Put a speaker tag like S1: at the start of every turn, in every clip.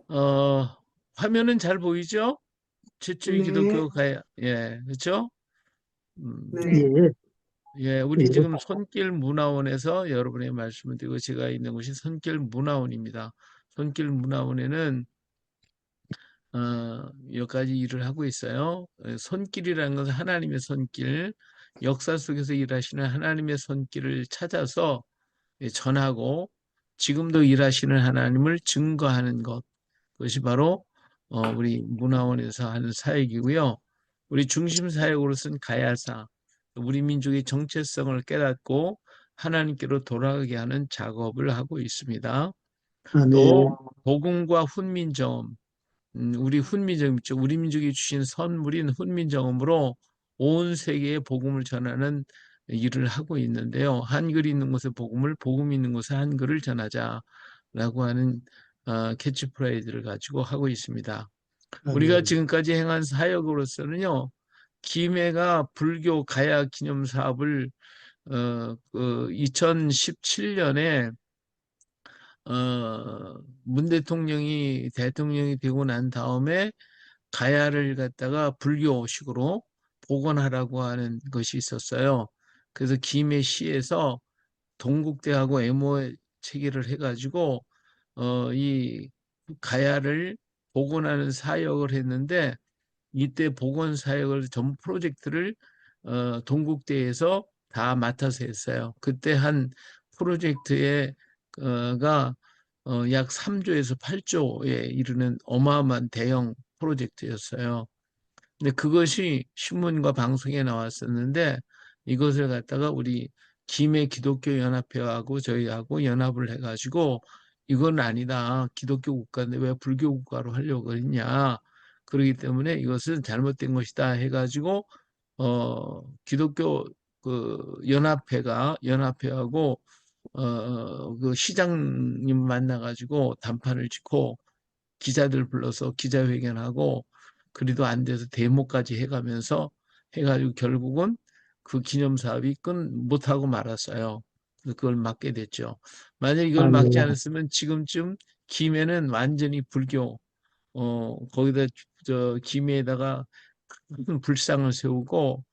S1: 어, 화면은 잘 보이죠? 최초의
S2: 네,
S1: 기독교 가야, 예, 그렇죠? 음,
S2: 네,
S3: 예,
S1: 예, 우리
S3: 예.
S1: 지금 손길 문화원에서 여러분에게 말씀을 드리고 제가 있는 곳이 손길 문화원입니다. 손길 문화원에는 몇 가지 일을 하고 있어요. 손길이라는 것은 하나님의 손길, 역사 속에서 일하시는 하나님의 손길을 찾아서 전하고 지금도 일하시는 하나님을 증거하는 것. 그것이 바로 우리 문화원에서 하는 사역이고요. 우리 중심 사역으로서는 가야사, 우리 민족의 정체성을 깨닫고 하나님께로 돌아가게 하는 작업을 하고 있습니다. 또
S3: 아멘,
S1: 복음과 훈민정음, 우리 훈민정음 있죠. 우리 민족이 주신 선물인 훈민정음으로 온 세계에 복음을 전하는 일을 하고 있는데요. 한글이 있는 곳에 복음을, 복음이 있는 곳에 한글을 전하자라고 하는 캐치프레이즈를 가지고 하고 있습니다. 우리가
S3: 아멘,
S1: 지금까지 행한 사역으로서는요, 김해가 불교 가야 기념 사업을 2017년에 문 대통령이 되고 난 다음에 가야를 갖다가 불교식으로 복원하라고 하는 것이 있었어요. 그래서 김해시에서 동국대하고 MOU 체결을 해가지고 이 가야를 복원하는 사역을 했는데 이때 복원 사역을 전 프로젝트를 동국대에서 다 맡아서 했어요. 그때 한 프로젝트에 약 3조에서 8조에 이르는 어마어마한 대형 프로젝트였어요. 근데 그것이 신문과 방송에 나왔었는데 이것을 갖다가 우리 김해 기독교 연합회하고 저희하고 연합을 해가지고 이건 아니다. 기독교 국가인데 왜 불교 국가로 하려고 했냐. 그러기 때문에 이것은 잘못된 것이다 해가지고 기독교 그 연합회하고 그 시장님 만나가지고 단판을 짓고 기자들 불러서 기자회견하고 그래도 안 돼서 데모까지 해가면서 해가지고 결국은 그 기념사업이 못하고 말았어요. 그래서 그걸 막게 됐죠. 만약 이걸 막지
S3: 아멘,
S1: 않았으면 지금쯤 김해는 완전히 불교, 거기다 저 김해에다가 큰 불상을 세우고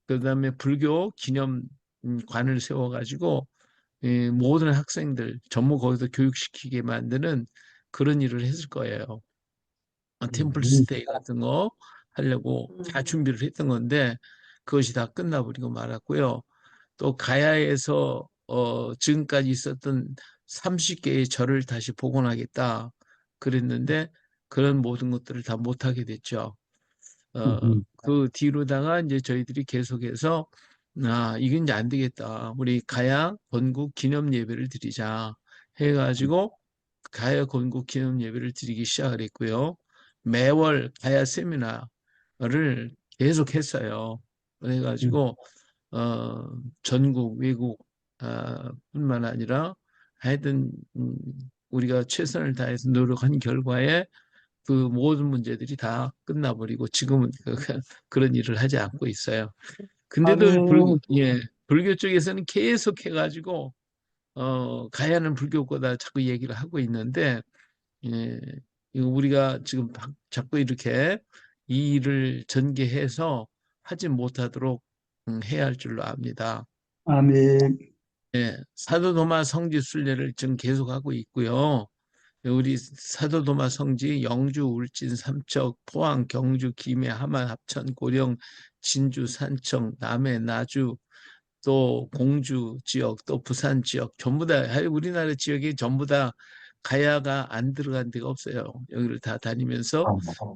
S1: 그다음에 불교 기념관을 세워가지고 모든 학생들 전부 거기서 교육시키게 만드는 그런 일을 했을 거예요. 템플
S3: 아멘,
S1: 스테이 같은 거 하려고 다 준비를 했던 건데 그것이 다 끝나버리고 말았고요. 또 가야에서 지금까지 있었던 30개의 절을 다시 복원하겠다 그랬는데 그런 모든 것들을 다 못하게 됐죠. 그 뒤로다가 이제 저희들이 계속해서 이건 이제 안 되겠다. 우리 가야 건국 기념 예배를 드리자 해가지고 가야 건국 기념 예배를 드리기 시작을 했고요. 매월 가야 세미나를 계속 했어요. 그래가지고 전국 외국 뿐만 아니라 하여튼 우리가 최선을 다해서 노력한 결과에 그 모든 문제들이 다 끝나버리고 지금은 그런 일을 하지 않고 있어요. 근데도
S3: 아멘,
S1: 불교 쪽에서는 계속 해가지고 가야는 불교거다 자꾸 얘기를 하고 있는데 예, 이거 우리가 지금 자꾸 이렇게 이 일을 전개해서 하지 못하도록 해야 할 줄로 압니다.
S3: 아멘,
S1: 예, 사도 도마 성지 순례를 지금 계속하고 있고요. 우리 사도 도마 성지 영주, 울진, 삼척, 포항, 경주, 김해, 함안, 합천, 고령, 진주, 산청, 남해, 나주, 또 공주 지역, 또 부산 지역 전부 다 우리나라 지역이 전부 다 가야가 안 들어간 데가 없어요. 여기를 다 다니면서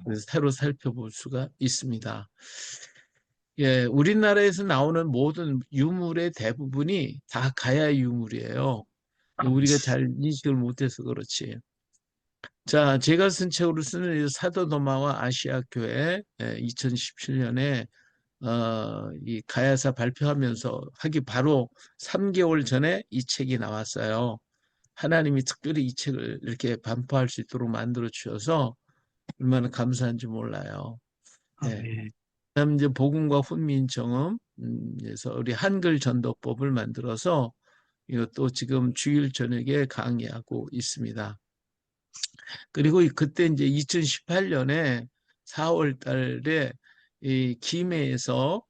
S1: 그래서 새로 살펴볼 수가 있습니다. 예, 우리나라에서 나오는 모든 유물의 대부분이 다 가야 유물이에요. 우리가 잘 인식을 못해서 그렇지. 자, 제가 쓴 책으로 쓰는 사도도마와 아시아교회 2017년에 이 가야사 발표하면서 하기 바로 3개월 전에 이 책이 나왔어요. 하나님이 특별히 이 책을 이렇게 반포할 수 있도록 만들어 주셔서 얼마나 감사한지 몰라요. 예.
S3: 아멘.
S1: 그다음 이제 복음과 훈민정음 그래서 우리 한글 전도법을 만들어서 이것도 지금 주일 저녁에 강의하고 있습니다. 그리고 그때 이제 2018년에 4월 달에 이 김해에서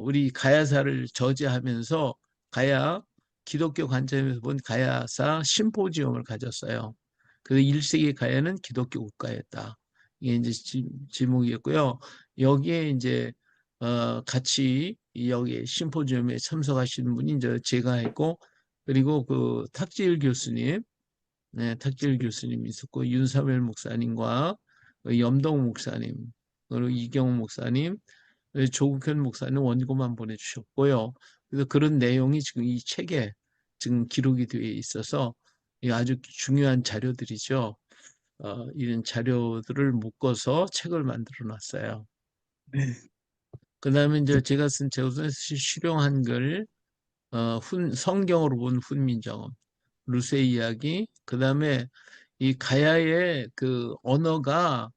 S1: 우리 가야사를 저지하면서 가야 기독교 관점에서 본 가야사 심포지엄을 가졌어요. 그래서 1세기 가야는 기독교 국가였다. 이게 이제 지목이었고요. 여기에 이제 같이 여기 심포지엄에 참석하시는 분이 이제 제가 했고, 그리고 그 탁지일 교수님, 네, 탁지일 교수님 있었고, 윤사벨 목사님과 염동 목사님, 그리고 이경호 목사님, 조국현 목사님 원고만 보내주셨고요. 그래서 그런 내용이 지금 이 책에 지금 기록이 되어 있어서 아주 중요한 자료들이죠. 이런 자료들을 묶어서 책을 만들어 놨어요.
S3: 네.
S1: 그 다음에 이제 제가 쓴 제우스의 실용 한글, 성경으로 본 훈민정음, 루세 이야기, 그 다음에 이 가야의 그 언어가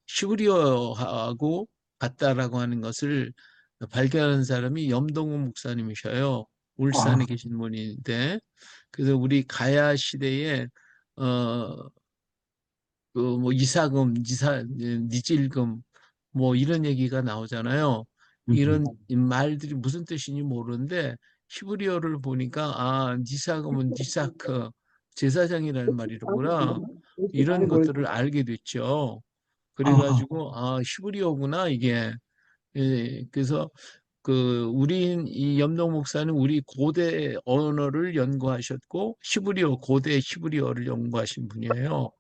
S1: 히브리어하고 같다라고 하는 것을 발견한 사람이 염동훈 목사님이셔요.
S3: 아,
S1: 울산에 계신 분인데, 그래서 우리 가야 시대에 그 뭐 이사금, 니질금 뭐 이런 얘기가 나오잖아요.
S3: 음,
S1: 이런 말들이 무슨 뜻인지 모르는데 히브리어를 보니까 아 니사금은 니사크 제사장이라는 말이로구나 이런 것들을 알게 됐죠.
S3: 아,
S1: 그래가지고 아 히브리어구나 이게. 예, 그래서 그 우리 이 염동 목사는 우리 고대 언어를 연구하셨고 히브리어 고대 히브리어를 연구하신 분이에요.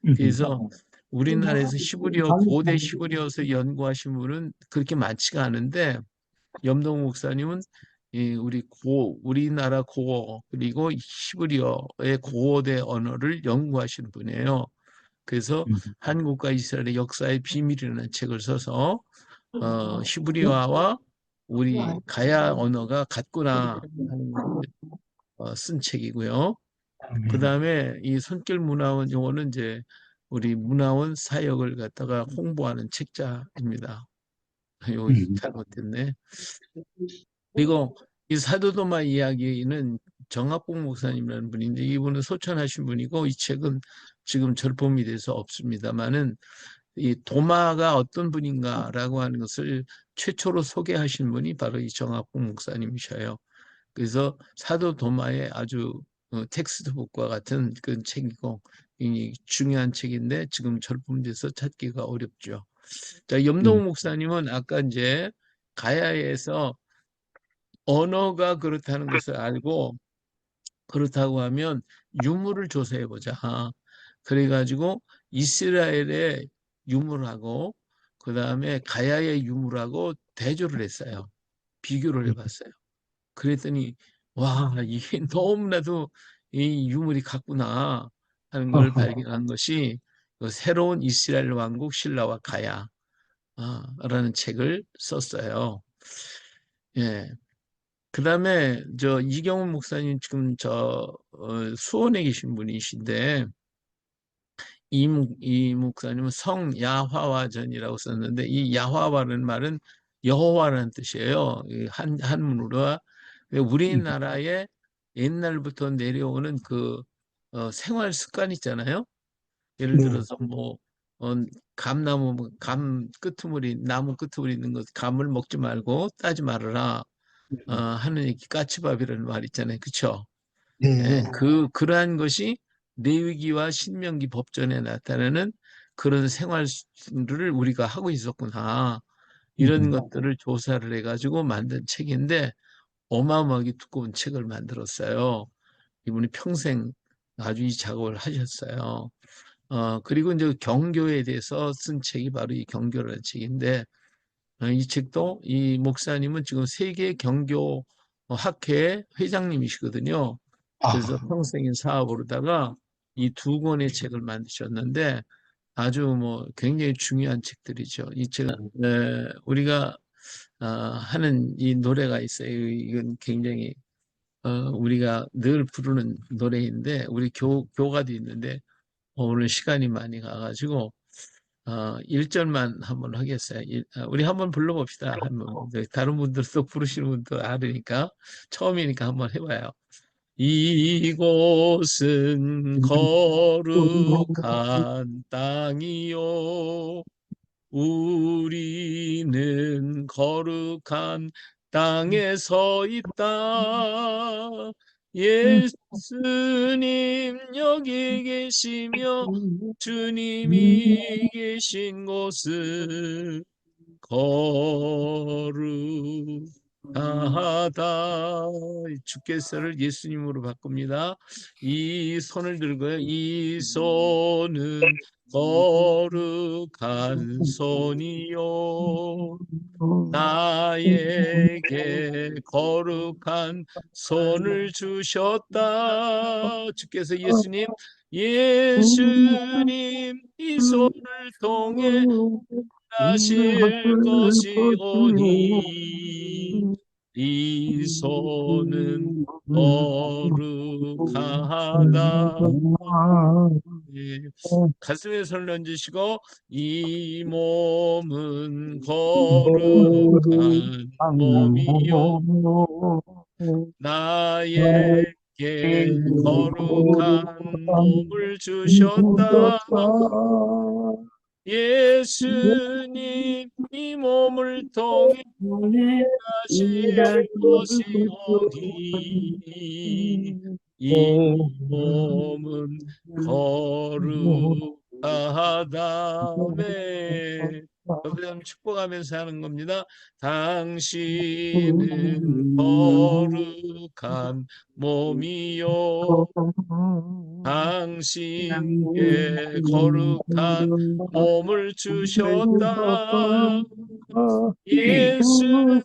S3: 음,
S1: 그래서 우리나라에서 히브리어 고대 히브리어에서 연구하신 분은 그렇게 많지가 않은데 염동 목사님은 이 우리나라 고어 그리고 히브리어의 고대 언어를 연구하신 분이에요. 그래서
S3: 음,
S1: 한국과 이스라엘의 역사의 비밀이라는 책을 써서 히브리어와 우리 가야 언어가 같구나 하는 것을 쓴 책이고요. 그
S3: 아멘.
S1: 다음에 이 손길 문화원 요거는 이제 우리 문화원 사역을 갖다가 홍보하는 책자입니다. 요
S3: 음,
S1: 잘못됐네. 그리고 이 사도도마 이야기는 정학봉 목사님이라는 분인데 이분은 소천하신 분이고 이 책은 지금 절품이 돼서 없습니다만은 이 도마가 어떤 분인가라고 하는 것을 최초로 소개하신 분이 바로 이 정학봉 목사님이셔요. 그래서 사도 도마의 아주 텍스트북과 같은 그 책이고 이 중요한 책인데 지금 절품돼서 찾기가 어렵죠. 자,
S3: 음,
S1: 염동욱 목사님은 아까 이제 가야에서 언어가 그렇다는 것을 알고 그렇다고 하면 유물을 조사해 보자. 그래가지고 이스라엘의 유물하고 그 다음에 가야의 유물하고 대조를 했어요. 비교를
S3: 음,
S1: 해봤어요. 그랬더니 와 이게 너무나도 이 유물이 같구나 하는 걸
S3: 아하,
S1: 발견한 것이 그 새로운 이스라엘 왕국 신라와 가야라는 책을 썼어요. 예. 그다음에 저 이경훈 목사님 지금 수원에 계신 분이신데 이 목사님은 성야화와전이라고 썼는데 이 야화와라는 말은 여호와라는 뜻이에요. 한문으로
S3: 음,
S1: 우리나라에 옛날부터 내려오는 그 생활 습관 있잖아요. 예를
S3: 네,
S1: 들어서 뭐 어, 감 끄트머리 나무 끄트머리 있는 것 감을 먹지 말고 따지 말아라 하는 얘기 까치밥이라는 말 있잖아요. 그렇죠? 예,
S3: 네,
S1: 그러한 것이 레위기와 신명기 법전에 나타나는 그런 생활을 우리가 하고 있었구나. 이런
S3: 음,
S1: 것들을 조사를 해가지고 만든 책인데 어마어마하게 두꺼운 책을 만들었어요. 이분이 평생 아주 이 작업을 하셨어요. 그리고 이제 경교에 대해서 쓴 책이 바로 이 경교라는 책인데 이 책도 이 목사님은 지금 세계 경교 학회 회장님이시거든요. 그래서
S3: 아,
S1: 평생인 사업으로다가 이 두 권의 책을 만드셨는데 아주 뭐 굉장히 중요한 책들이죠. 이 책은 우리가 하는 이 노래가 있어요. 이건 굉장히 우리가 늘 부르는 노래인데 우리 교가도 있는데 오늘 시간이 많이 가가지고 1절만 한번 하겠어요. 우리 한번 불러봅시다. 한번 다른 분들도 부르시는 분도 알으니까 처음이니까 한번 해봐요. 이곳은 거룩한 땅이요. 우리는 거룩한 땅에 서 있다. 예수님 여기 계시며 주님이 계신 곳은 거룩하다. 주께서를 예수님으로 바꿉니다. 이 손을 들고요. 이 손은 거룩한 손이요. 나에게 거룩한 손을 주셨다. 주께서 예수님 이 손을 통해 하실 것이오니 이 손은 거룩하다. 예, 가슴에 손을 얹으시고 이 몸은 거룩한 몸이요 나에게 거룩한 몸을 주셨다. 예수님 이 몸을 통해 하실 것이오니 이 몸은 거룩하다매 여러분 축복하면서 하는 겁니다. 당신은 거룩한 몸이요 당신께 거룩한 몸을 주셨다. 예수님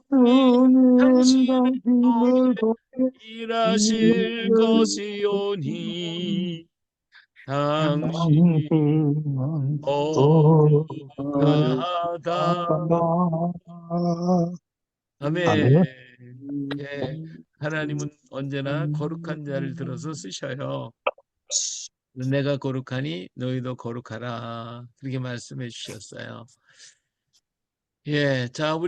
S1: 당신을 통해 일하실 것이오니 당신 거룩하다. 아멘. 예, 하나님은 언제나 거룩한 자를 들어서 쓰셔요. 내가 거룩하니 너희도 거룩하라. 그렇게 말씀해 주셨어요. 예, 자,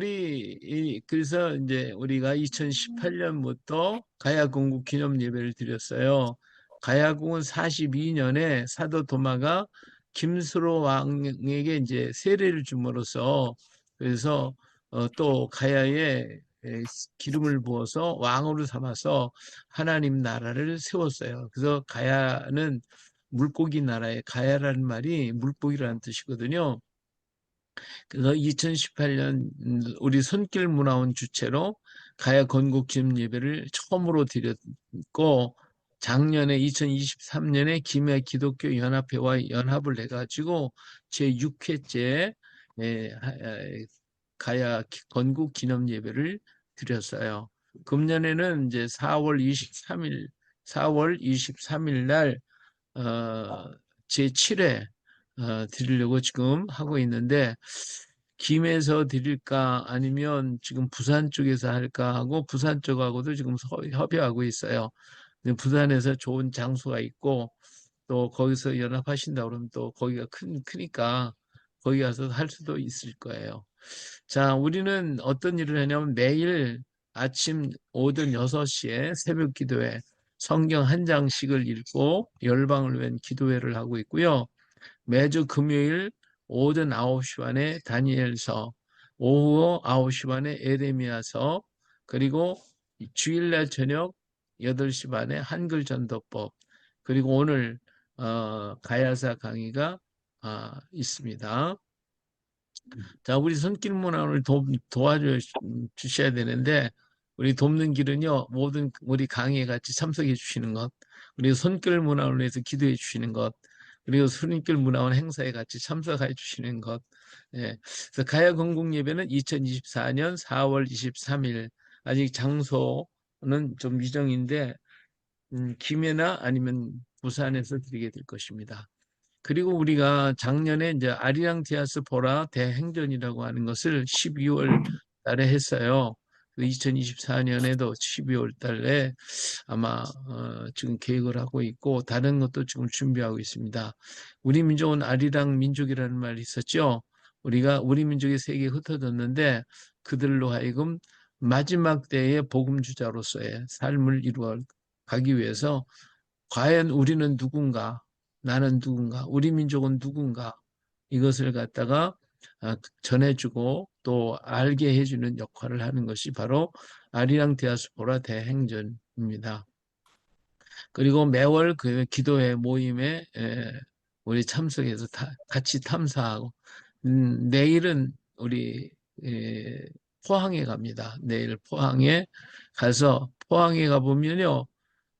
S1: 그래서 이제 우리가 2018년부터 가야금국 기념 예배를 드렸어요. 가야국은 42년에 사도 도마가 김수로 왕에게 이제 세례를 줌으로써 그래서 또 가야에 기름을 부어서 왕으로 삼아서 하나님 나라를 세웠어요. 그래서 가야는 물고기 나라의 가야라는 말이 물고기라는 뜻이거든요. 그래서 2018년 우리 손길 문화원 주최로 가야 건국 기념 예배를 처음으로 드렸고 작년에 2023년에 김해 기독교 연합회와 연합을 해가지고 제6회째 가야 건국 기념 예배를 드렸어요. 금년에는 이제 4월 23일 날 제7회 드리려고 지금 하고 있는데 김에서 드릴까 아니면 지금 부산 쪽에서 할까 하고 부산 쪽하고도 지금 협의하고 있어요. 부산에서 좋은 장소가 있고 또 거기서 연합하신다 그러면 또 거기가 크니까 거기 가서 할 수도 있을 거예요. 자, 우리는 어떤 일을 하냐면 매일 아침 오전 6시에 새벽 기도회 성경 한 장씩을 읽고 열방을 위한 기도회를 하고 있고요. 매주 금요일 오전 9시 반에 다니엘서, 오후 9시 반에 에레미야서, 그리고 주일날 저녁 8시 반에 한글 전도법, 그리고 오늘 가야사 강의가 있습니다. 자, 우리 손길 문화를 도와줘 주셔야 되는데 우리 돕는 길은요. 모든 우리 강의에 같이 참석해 주시는 것, 우리 손길 문화를 위해서 기도해 주시는 것, 그리고 손길 문화원 행사에 같이 참석해 주시는 것. 예. 그래서 가야 건국 예배는 2024년 4월 23일 아직 장소는 좀 미정인데 김해나 아니면 부산에서 드리게 될 것입니다. 그리고 우리가 작년에 이제 아리랑 디아스 포라 대행전이라고 하는 것을 12월 달에 했어요. 2024년에도 12월 달에 아마 지금 계획을 하고 있고 다른 것도 지금 준비하고 있습니다. 우리 민족은 아리랑 민족이라는 말이 있었죠. 우리 민족이 세계에 흩어졌는데 그들로 하여금 마지막 때의 복음 주자로서의 삶을 이루어 가기 위해서 과연 우리는 누군가, 나는 누군가, 우리 민족은 누군가 이것을 갖다가 전해주고 또 알게 해주는 역할을 하는 것이 바로 아리랑 디아스포라 대행전입니다. 그리고 매월 그 기도회 모임에 우리 참석해서 같이 탐사하고 내일은 우리 포항에 갑니다. 내일 포항에 가서 포항에 가보면요.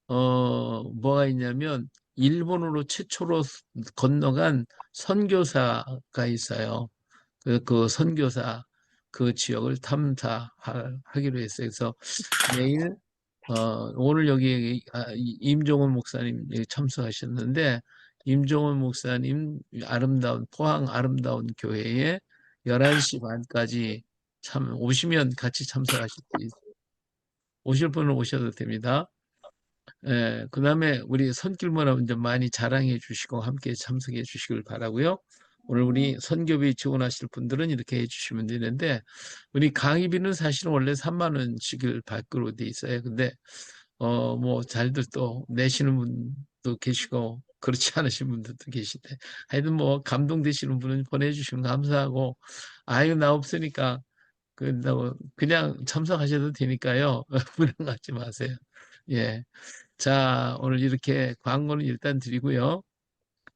S1: 뭐가 있냐면 일본으로 최초로 건너간 선교사가 있어요. 그 선교사 그 지역을 탐사하기로 했어요. 그래서 내일 오늘 여기 임종원 목사님 여기 참석하셨는데 임종원 목사님 아름다운 포항 아름다운 교회에 11시 반까지 참 오시면 같이 참석하실 수 있어요. 오실 분은 오셔도 됩니다. 예, 그다음에 우리 손길모람 좀 많이 자랑해 주시고 함께 참석해 주시길 바라고요. 오늘 우리 선교비 지원하실 분들은 이렇게 해 주시면 되는데 우리 강의비는 사실은 원래 3만 원씩을 받기로 돼 있어요. 근데 뭐 잘들 또 내시는 분도 계시고 그렇지 않으신 분들도 계신데 하여튼 뭐 감동되시는 분은 보내주시면 감사하고 아유 나 없으니까 그냥 참석하셔도 되니까요. 부담 갖지 마세요. 예. 자, 오늘 이렇게 광고는 일단 드리고요.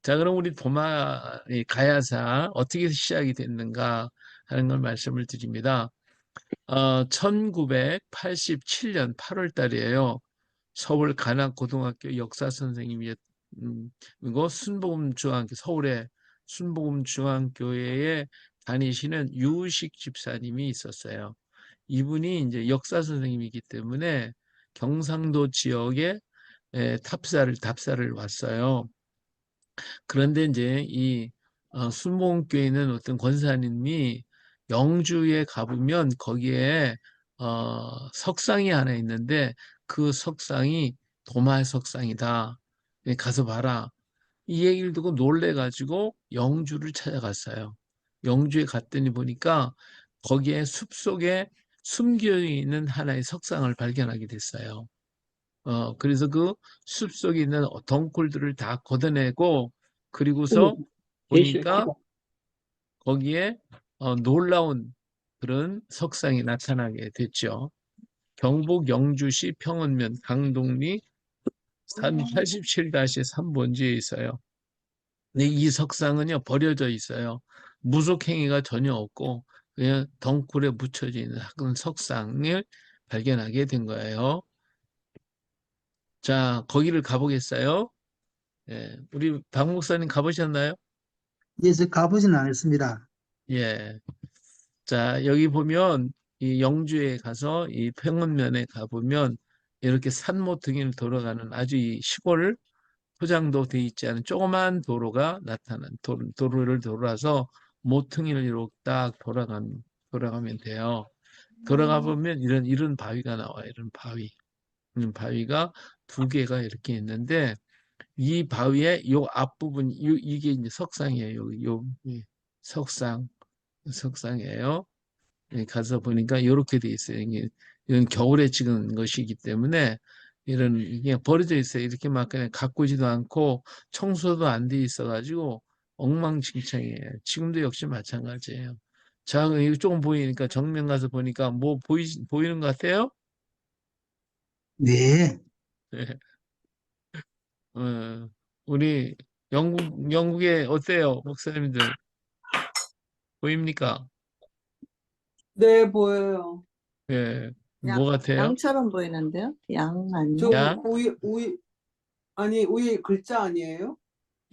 S1: 자, 그럼 우리 도마 이 가야사 어떻게 시작이 됐는가 하는 걸 말씀을 드립니다. 1987년 8월 달이에요. 서울 관악고등학교 역사 선생님이고 순복음중앙교 서울의 순복음중앙교회에 다니시는 유식 집사님이 있었어요. 이분이 이제 역사 선생님이기 때문에 경상도 지역에 답사를 왔어요. 그런데 이제 이 순복음교회는 어떤 권사님이 영주에 가보면 거기에 석상이 하나 있는데 그 석상이 도마 석상이다. 가서 봐라. 이 얘기를 듣고 놀래가지고 영주를 찾아갔어요. 영주에 갔더니 보니까 거기에 숲속에 숨겨 있는 하나의 석상을 발견하게 됐어요. 그래서 그 숲속에 있는 덩굴들을 다 걷어내고 그리고서 보니까 거기에 놀라운 그런 석상이 나타나게 됐죠. 경북 영주시 평원면 강동리 산 87-3번지에 있어요. 근데 이 석상은요 버려져 있어요. 무속행위가 전혀 없고 그냥 덩굴에 묻혀져 있는 그런 석상을 발견하게 된 거예요. 자, 거기를 가보겠어요? 예, 우리 박 목사님 가보셨나요?
S3: 예, 저 가보진 않았습니다.
S1: 예. 자, 여기 보면 이 영주에 가서 이 평원면에 가보면 이렇게 산 모퉁이를 돌아가는 아주 이 시골 포장도 돼 있지 않은 조그만 도로가 나타난 도로를 돌아서 모퉁이를 이렇게 딱 돌아가면 돼요. 돌아가 보면 이런 바위가 나와요. 이런 바위. 이런 바위가 두 개가 이렇게 있는데 이 바위의 요 앞부분 이게 이제 석상이에요. 이 석상이에요. 예, 가서 보니까 이렇게 돼 있어요. 이건 겨울에 찍은 것이기 때문에 이게 버려져 있어요. 이렇게 막 그냥 가꾸지도 않고 청소도 안 돼 있어가지고 엉망진창이에요. 지금도 역시 마찬가지예요. 자, 이거 조금 보이니까 정면 가서 보니까 뭐 보이는 것 같아요?
S3: 네.
S1: 어, 우리 영국에 어때요? 목사님들 보입니까?
S2: 네, 보여요.
S1: 예,
S4: 양,
S1: 뭐 같아요?
S4: 양처럼 보이는데요? 양
S2: 저
S4: 아니에요?
S1: 양?
S2: 위에 글자 아니에요?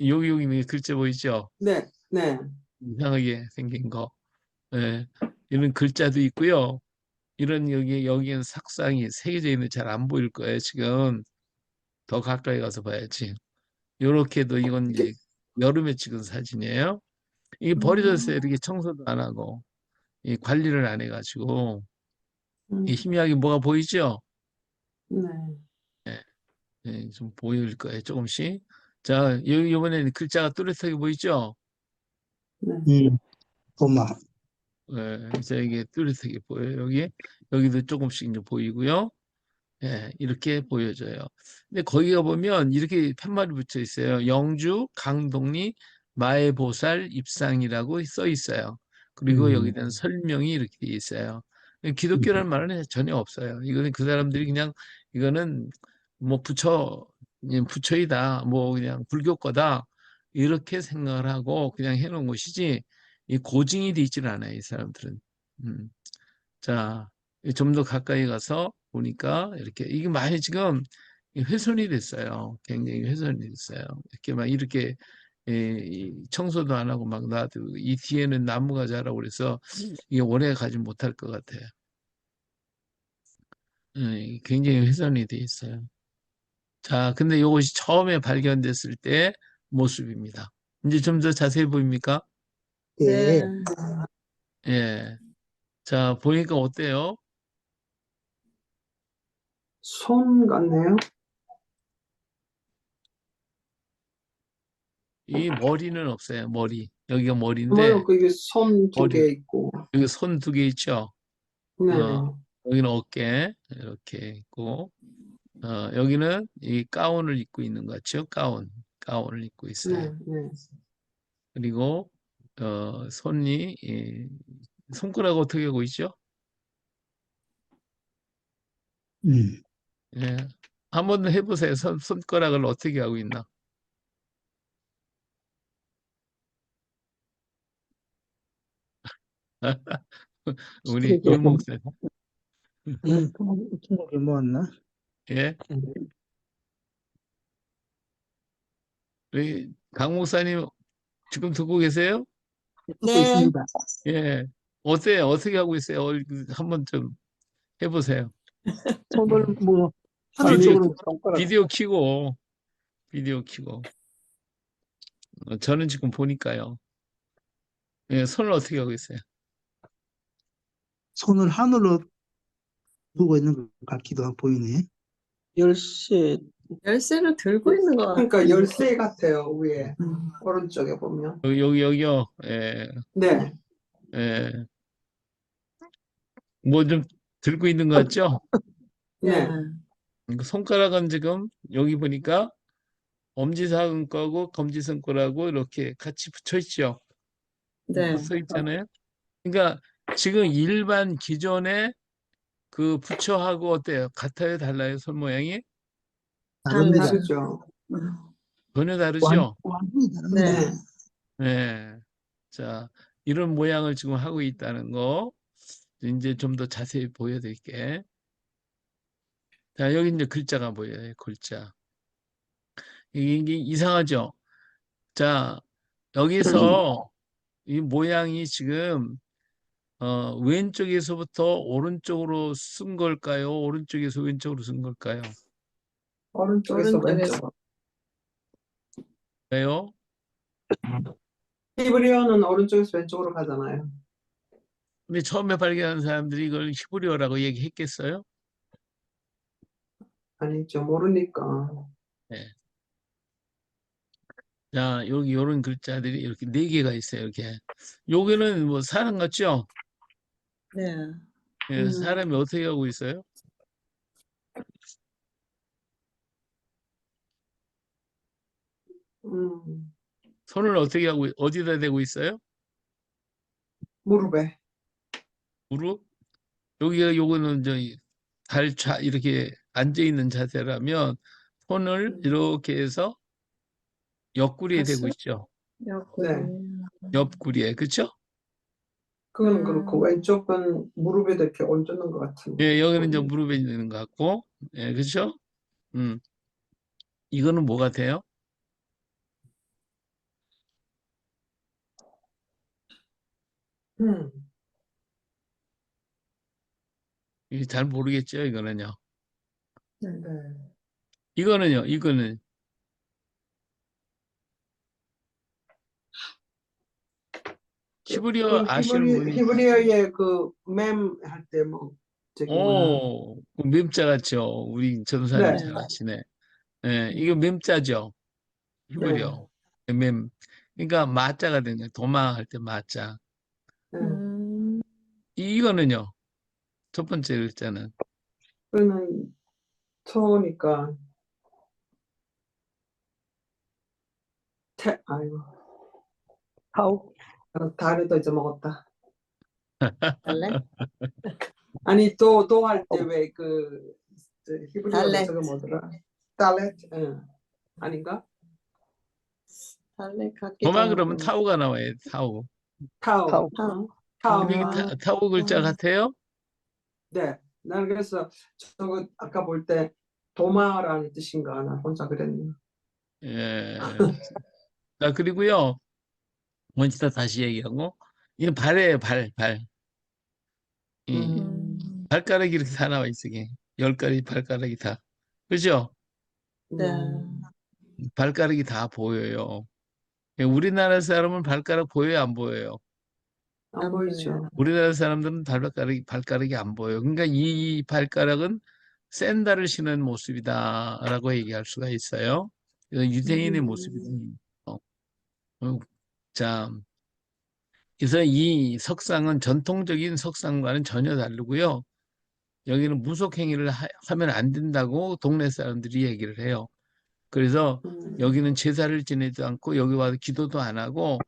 S1: 여기 글자 보이죠?
S2: 네, 네.
S1: 이상하게 생긴 거. 예, 이런 글자도 있고요. 이런 여기는 색상이 새겨져 있는 잘 안 보일 거예요. 지금 더 가까이 가서 봐야지. 요렇게도 이건
S2: 이게,
S1: 이제 여름에 찍은 사진이에요. 이게 버려졌어요. 이렇게 청소도 안 하고 이 관리를 안 해가지고 이
S2: 음,
S1: 희미하게 뭐가 보이죠?
S2: 네,
S1: 예, 좀 보일 거예요. 조금씩. 자, 이번에는 글자가 뚜렷하게 보이죠?
S2: 네.
S3: 도마.
S1: 예, 이제 이게 뚜렷하게 보여요. 여기도 조금씩 이제 보이고요. 예, 이렇게 보여져요. 근데 거기가 보면 이렇게 편말이 붙여 있어요. 영주, 강동리, 마애보살, 입상이라고 써 있어요. 그리고 여기 대한 설명이 이렇게 돼 있어요. 기독교라는 말은 전혀 없어요. 이거는 그 사람들이 그냥 이거는 뭐 부처이다, 뭐 그냥 불교거다 이렇게 생각을 하고 그냥 해놓은 것이지 이 고증이 돼 있지는 않아요. 이 사람들은. 음. 자, 좀 더 가까이 가서 보니까 이렇게 이게 많이 지금 훼손이 됐어요. 굉장히 훼손이 됐어요. 이렇게 막 이렇게 이 청소도 안 하고 막 놔두고 이 뒤에는 나무가 자라고 그래서 이게 오래 가지 못할 것 같아요. 굉장히 훼손이 돼 있어요. 자, 근데 이것이 처음에 발견됐을 때 모습입니다. 이제 좀 더 자세히 보입니까?
S4: 네.
S3: 예.
S1: 예. 자, 보니까 어때요?
S2: 손 같네요.
S1: 이 머리는 없어요. 머리. 여기가 머리인데
S2: 뭐요? 그게 손 두
S1: 머리
S2: 개 있고.
S1: 여기 손 두 개 있죠?
S2: 네네.
S1: 여기는 어깨 이렇게 있고 여기는 이 가운을 입고 있는 것 같죠? 가운을 입고 있어요.
S2: 네, 네.
S1: 그리고 손이 손가락 어떻게 하고 있죠?
S3: 음.
S1: 예. 한번 해보세요. 손가락을 어떻게 하고 있나? 우리 윤 목사님.
S3: 통곡이 뭐였나?
S1: 예. 우리 강 목사님 지금 듣고 계세요?
S3: 듣고
S4: 네.
S3: 있습니다.
S1: 예. 어때요? 어떻게 하고 있어요? 한번 좀 해보세요.
S3: 손을 뭐 하늘
S1: 비디오,
S3: 쪽으로 손가락
S1: 비디오 켜고. 저는 지금 보니까요. 예, 손을 어떻게 하고 있어요?
S3: 손을 하늘로 두고 있는 것 같기도 하고 보이네. 열쇠.
S4: 열쇠를 들고 있는 것 같아요.
S2: 그러니까 열쇠 같아요, 위에. 오른쪽에 보면.
S1: 여기요. 예,
S2: 네.
S1: 예. 뭐 좀 들고 있는 것 같죠?
S2: 네.
S1: 그 손가락은 지금 여기 보니까 엄지손가락하고 검지손가락하고 이렇게 같이 붙여 있죠.
S4: 네.
S1: 써 있잖아요. 그러니까 지금 일반 기존의 그 부처하고 어때요? 같아요? 달라요? 손 모양이?
S3: 다릅니다.
S2: 다르죠.
S1: 전혀 다르죠?
S3: 완전히 다릅니다.
S2: 네.
S1: 네. 자, 이런 모양을 지금 하고 있다는 거 이제 좀 더 자세히 보여드릴게. 자, 여기 이제 글자가 보여요. 글자. 이게 이상하죠? 자, 여기서 이 모양이 지금 왼쪽에서부터 오른쪽으로 쓴 걸까요? 오른쪽에서 왼쪽으로 쓴 걸까요?
S2: 오른쪽에서
S4: 오른쪽에서.
S2: 왼쪽.
S1: 왜요?
S2: 히브리어는 오른쪽에서 왼쪽으로 가잖아요.
S1: 근데 처음에 발견한 사람들이 이걸 히브리어라고 얘기했겠어요?
S2: 아니죠. 모르니까.
S1: 네. 자, 여기 요런 글자들이 이렇게 네 개가 있어요. 이렇게. 요게는 뭐 사람 같죠?
S4: 네.
S1: 예, 사람이 어떻게 하고 있어요?
S2: 음,
S1: 손을 어떻게 하고 어디다 대고 있어요?
S2: 무릎에.
S1: 무릎? 여기가 요거는 달좌 이렇게 앉아 있는 자세라면 손을 이렇게 해서 옆구리에 대고
S2: 가슴?
S1: 있죠.
S4: 옆구리.
S2: 네.
S1: 옆구리에. 그렇죠?
S2: 그건 그렇고 왼쪽은 무릎에 이렇게 얹는 것 같은.
S1: 예, 여기는 이제 무릎에 있는 것 같고. 예, 그렇죠? 음. 이거는 뭐 같아요?
S2: 음,
S1: 이게 잘 모르겠죠, 이거는요.
S2: 네.
S1: 이거는 히브리어
S2: 그건
S1: 아시는 분이
S2: 히브리어의 그 맴 할 때 뭐 저기 뭐야.
S1: 그 맴자 같죠. 우리 전사님
S2: 네.
S1: 잘 아시네. 예, 이거 맴자죠.
S2: 네.
S1: 히브리어. 맴. 그러니까 마자가 되는 거예요. 도망할 때 마자.
S2: 네.
S4: 음,
S1: 이거는요. 첫 번째 글자는
S2: 그거는 토니까 아이고
S3: 타오.
S2: 다리도 잊어먹었다.
S4: 달래?
S2: 아니 또 할 때 왜 그 히브리어로
S4: 달렛.
S2: 저거 뭐더라? 달렛? 응. 아닌가?
S4: 달래 같기도
S1: 도마 그러면
S4: 하고.
S1: 타오가 나와요. 타오.
S2: 타오.
S3: 타오.
S2: 어?
S1: 근데 이게
S2: 타오가
S1: 타오 글자 같아요?
S2: 네. 나는 그래서 저거 아까 볼 때 도마라는 뜻인가 나 혼자 그랬네.
S1: 예. 자, 그리고요. 먼저 다시 얘기하고 이건 발이에요. 발. 이
S2: 음.
S1: 발가락이 이렇게 다 나와 있어. 이게 10가지 발가락이 다. 그죠?
S4: 네.
S1: 발가락이 다 보여요. 예, 우리나라 사람은 발가락 보여요, 안 보여요?
S2: 안
S4: 안
S2: 보이죠?
S4: 보여요.
S1: 우리나라 사람들은 발가락이 안 보여요. 그러니까 이 발가락은 샌들을 신은 모습이다라고 얘기할 수가 있어요. 그래서 유대인의 모습이다. 어, 어, 자, 그래서 이 석상은 전통적인 석상과는 전혀 다르고요. 여기는 무속 행위를 하면 안 된다고 동네 사람들이 얘기를 해요. 그래서 여기는 제사를 지내지도 않고 여기 와서 기도도 안 하고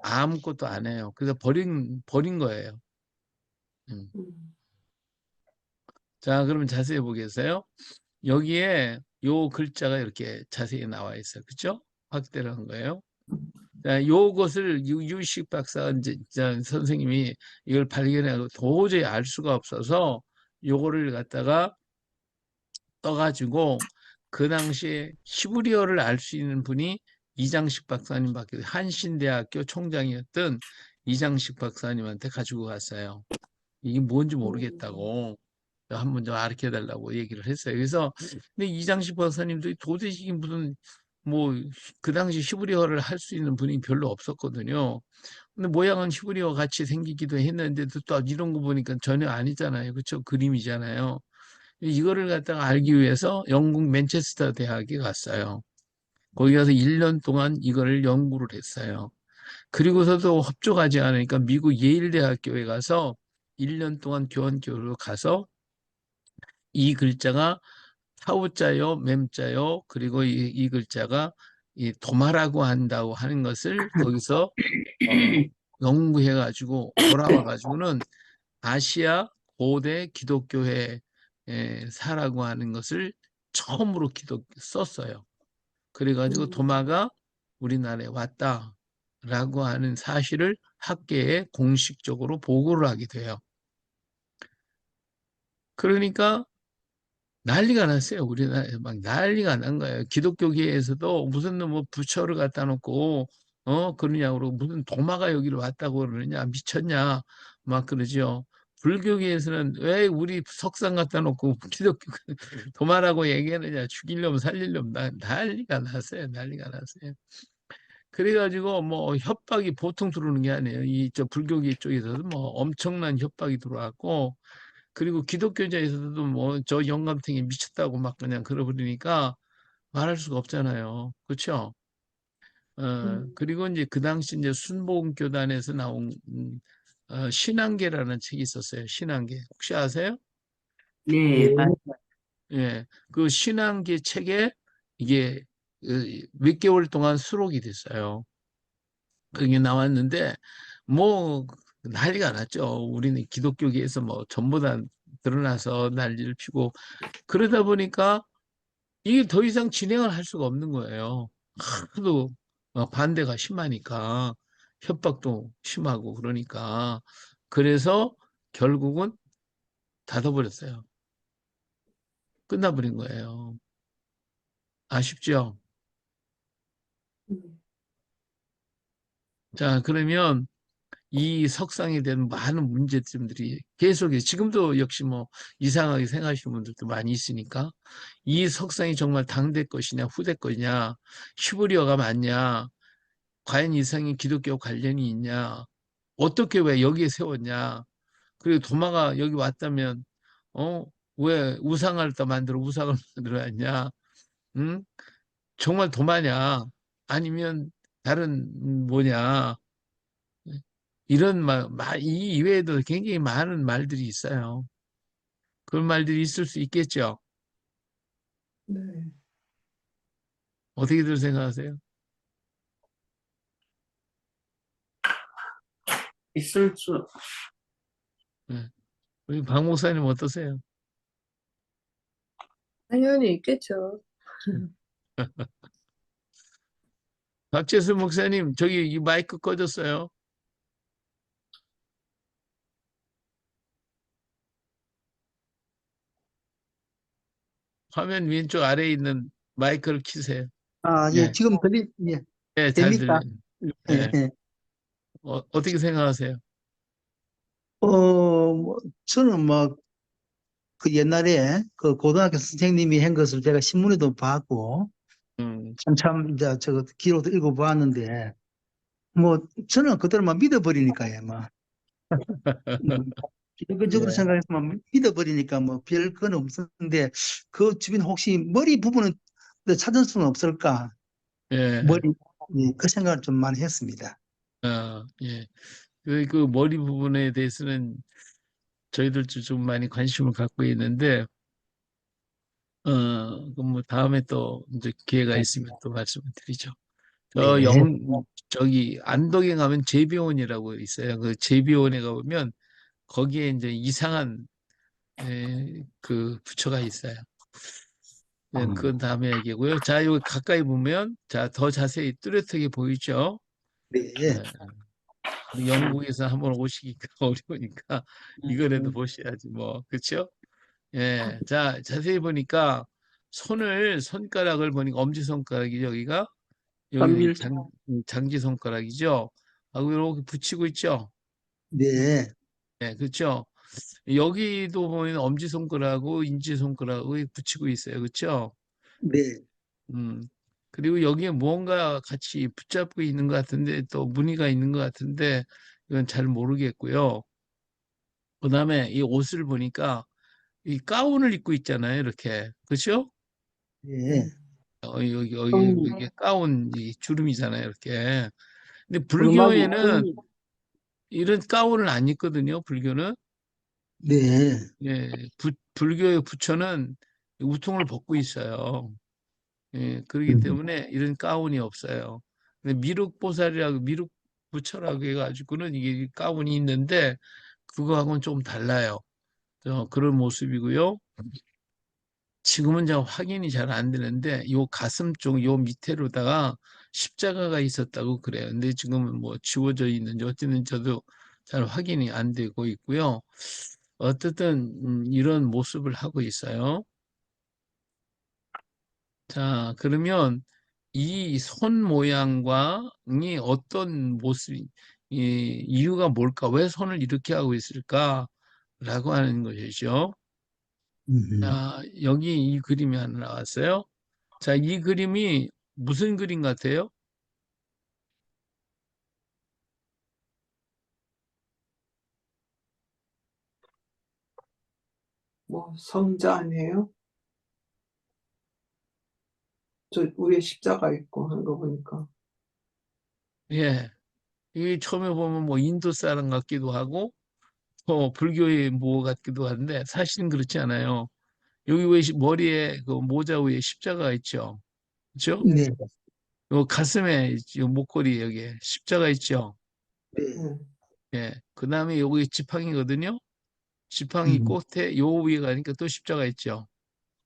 S1: 아무것도 안 해요. 그래서 버린 거예요. 음. 자, 그러면 자세히 보겠어요. 여기에 요 글자가 이렇게 자세히 나와 있어요. 그죠? 확대를 한 거예요. 자, 요것을 유식 박사 이제 선생님이 이걸 발견하고 도저히 알 수가 없어서 요거를 갖다가 떠가지고 그 당시에 히브리어를 알 수 있는 분이 이장식 박사님밖에 한신대학교 총장이었던 이장식 박사님한테 가지고 갔어요. 이게 뭔지 모르겠다고 한번 좀 가르쳐 달라고 얘기를 했어요. 그래서 근데 이장식 박사님도 도대체 이게 무슨 뭐 그 당시 히브리어를 할 수 있는 분이 별로 없었거든요. 근데 모양은 히브리어 같이 생기기도 했는데도 또 이런 거 보니까 전혀 아니잖아요. 그렇죠? 그림이잖아요. 이거를 갖다가 알기 위해서 영국 맨체스터 대학에 갔어요. 거기 가서 1년 동안 이거를 연구를 했어요. 그리고서도 흡족하지 않으니까 미국 예일 대학교에 가서 1년 동안 교환교류로 가서 이 글자가 타우자요, 맴자요, 그리고 이 글자가 이 도마라고 한다고 하는 것을 거기서 연구해가지고 돌아와가지고는 아시아 고대 기독교회 사라고 하는 것을 처음으로 썼어요. 그래가지고 도마가 우리나라에 왔다라고 하는 사실을 학계에 공식적으로 보고를 하게 돼요. 그러니까 난리가 났어요. 우리나라에 막 난리가 난 거예요. 기독교계에서도 무슨 뭐 부처를 갖다 놓고 그러냐고 그러고 무슨 도마가 여기를 왔다고 그러느냐 미쳤냐 막 그러죠. 불교계에서는 왜 우리 석상 갖다 놓고 기독교 도마라고 얘기하느냐 죽이려면 살리려면 난리가 났어요. 난리가 났어요. 그래가지고 뭐 협박이 보통 들어오는 게 아니에요. 이 저 불교계 쪽에서도 뭐 엄청난 협박이 들어왔고 그리고 기독교자에서도 뭐 저 영감탱이 미쳤다고 막 그냥 그러버리니까 말할 수가 없잖아요. 그렇죠? 그리고 이제 그 당시 이제 순복음교단에서 나온 신앙계라는 책이 있었어요. 신앙계. 혹시 아세요?
S3: 네,
S1: 예. 그 신앙계 책에 이게 몇 개월 동안 수록이 됐어요. 그게 나왔는데 뭐 난리가 났죠. 우리는 기독교계에서 뭐 전부 다 드러나서 난리를 피고 그러다 보니까 이게 더 이상 진행을 할 수가 없는 거예요. 하도 반대가 심하니까 협박도 심하고 그러니까 그래서 결국은 닫아버렸어요. 끝나버린 거예요. 아쉽죠? 자, 그러면 이 석상에 대한 많은 문제점들이 계속해서 지금도 역시 뭐 이상하게 생각하시는 분들도 많이 있으니까 이 석상이 정말 당대 것이냐 후대 것이냐 히브리어가 맞냐 과연 이상이 기독교 관련이 있냐 어떻게 왜 여기에 세웠냐 그리고 도마가 여기 왔다면 어 왜 우상을 또 만들어 우상을 만들어놨냐 응? 정말 도마냐 아니면 다른 뭐냐 이런 이 이외에도 굉장히 많은 말들이 있어요. 그런 말들이 있을 수 있겠죠.
S2: 네.
S1: 어떻게들 생각하세요?
S5: 있을 수,
S1: 네. 우리 박 목사님 어떠세요?
S4: 당연히 있겠죠.
S1: 박재수 목사님, 저기 이 마이크 꺼졌어요. 화면 왼쪽 아래에 있는 마이크를 켜세요.
S3: 아, 예,
S1: 예,
S3: 지금 예,
S1: 예, 잘
S3: 됩니까?
S1: 들려요.
S3: 예,
S1: 예.
S3: 예.
S1: 어떻게 생각하세요?
S3: 뭐, 저는 뭐, 그 옛날에 그 고등학교 선생님이 한 것을 제가 신문에도 봤고,
S1: 음,
S3: 이제 저거 기록도 읽어보았는데, 뭐, 저는 그대로만 믿어버리니까요, 뭐. 기독교적으로
S1: 예,
S3: 생각해서만 믿어버리니까 뭐 별 건 없었는데, 그 주변 혹시 머리 부분은 찾을 수는 없을까?
S1: 예,
S3: 머리, 예, 그 생각을 좀 많이 했습니다.
S1: 예. 그 머리 부분에 대해서는 저희들도 좀 많이 관심을 갖고 있는데, 그뭐 다음에 또 이제 기회가 있으면 또 말씀을 드리죠. 저
S3: 네,
S1: 저기 안동에 가면 제비원이라고 있어요. 그 제비원에 가보면 거기에 이제 이상한 그 부처가 있어요. 네, 그건 다음에 얘기고요. 자, 여기 가까이 보면 자, 더 자세히 뚜렷하게 보이죠?
S3: 네,
S1: 예, 영국에서 한번 오시기가 어려우니까 이거라도 보셔야지 뭐, 그렇죠? 예, 자, 자세히 보니까 손가락을 보니까 엄지손가락이 여기가 여기
S3: 깜밀,
S1: 장지손가락이죠. 하고 이렇게 붙이고 있죠.
S3: 네,
S1: 네, 그렇죠. 여기도 보면 엄지손가락하고 인지손가락하고 붙이고 있어요. 그렇죠?
S3: 네,
S1: 음. 그리고 여기에 무언가 같이 붙잡고 있는 것 같은데 또 무늬가 있는 것 같은데 이건 잘 모르겠고요. 그다음에 이 옷을 보니까 이 가운을 입고 있잖아요. 이렇게. 그렇죠?
S3: 네.
S1: 여기
S3: 성,
S1: 이게 가운 이 주름이잖아요. 이렇게. 근데
S3: 두루마기,
S1: 불교에는 이런 가운을 안 입거든요. 불교는.
S3: 네,
S1: 예, 불교의 부처는 우통을 벗고 있어요. 예, 그렇기
S3: 음,
S1: 때문에 이런 가운이 없어요. 근데 미륵보살이라고 미륵 부처라고 해가지고는 이게 가운이 있는데 그거하고는 좀 달라요. 그런 모습이고요. 지금은 제가 확인이 잘 안 되는데 요 가슴 쪽 요 밑에로다가 십자가가 있었다고 그래요. 근데 지금은 뭐 지워져 있는지 어쨌든 저도 잘 확인이 안 되고 있고요. 어쨌든 이런 모습을 하고 있어요. 자, 그러면 이 손 모양과이 어떤 모습이 이유가 뭘까? 왜 손을 이렇게 하고 있을까? 라고 하는 것이죠.
S3: 음.
S1: 자, 여기 이 그림이 하나 나왔어요. 자, 이 그림이 무슨 그림 같아요?
S2: 뭐 성자 아니에요? 저 위에 십자가 있고 한 거 보니까.
S1: 예. 이 처음에 보면 뭐 인도 사람 같기도 하고, 불교의 뭐 같기도 한데, 사실은 그렇지 않아요. 여기 왜 머리에 그 모자 위에 십자가 있죠? 그렇죠?
S3: 네,
S2: 네.
S1: 요 가슴에 요 목걸이 여기에 십자가 있죠?
S3: 네,
S2: 네.
S1: 예. 그 다음에 여기 지팡이거든요. 지팡이
S3: 음,
S1: 끝에 요 위에 가니까 또 십자가 있죠.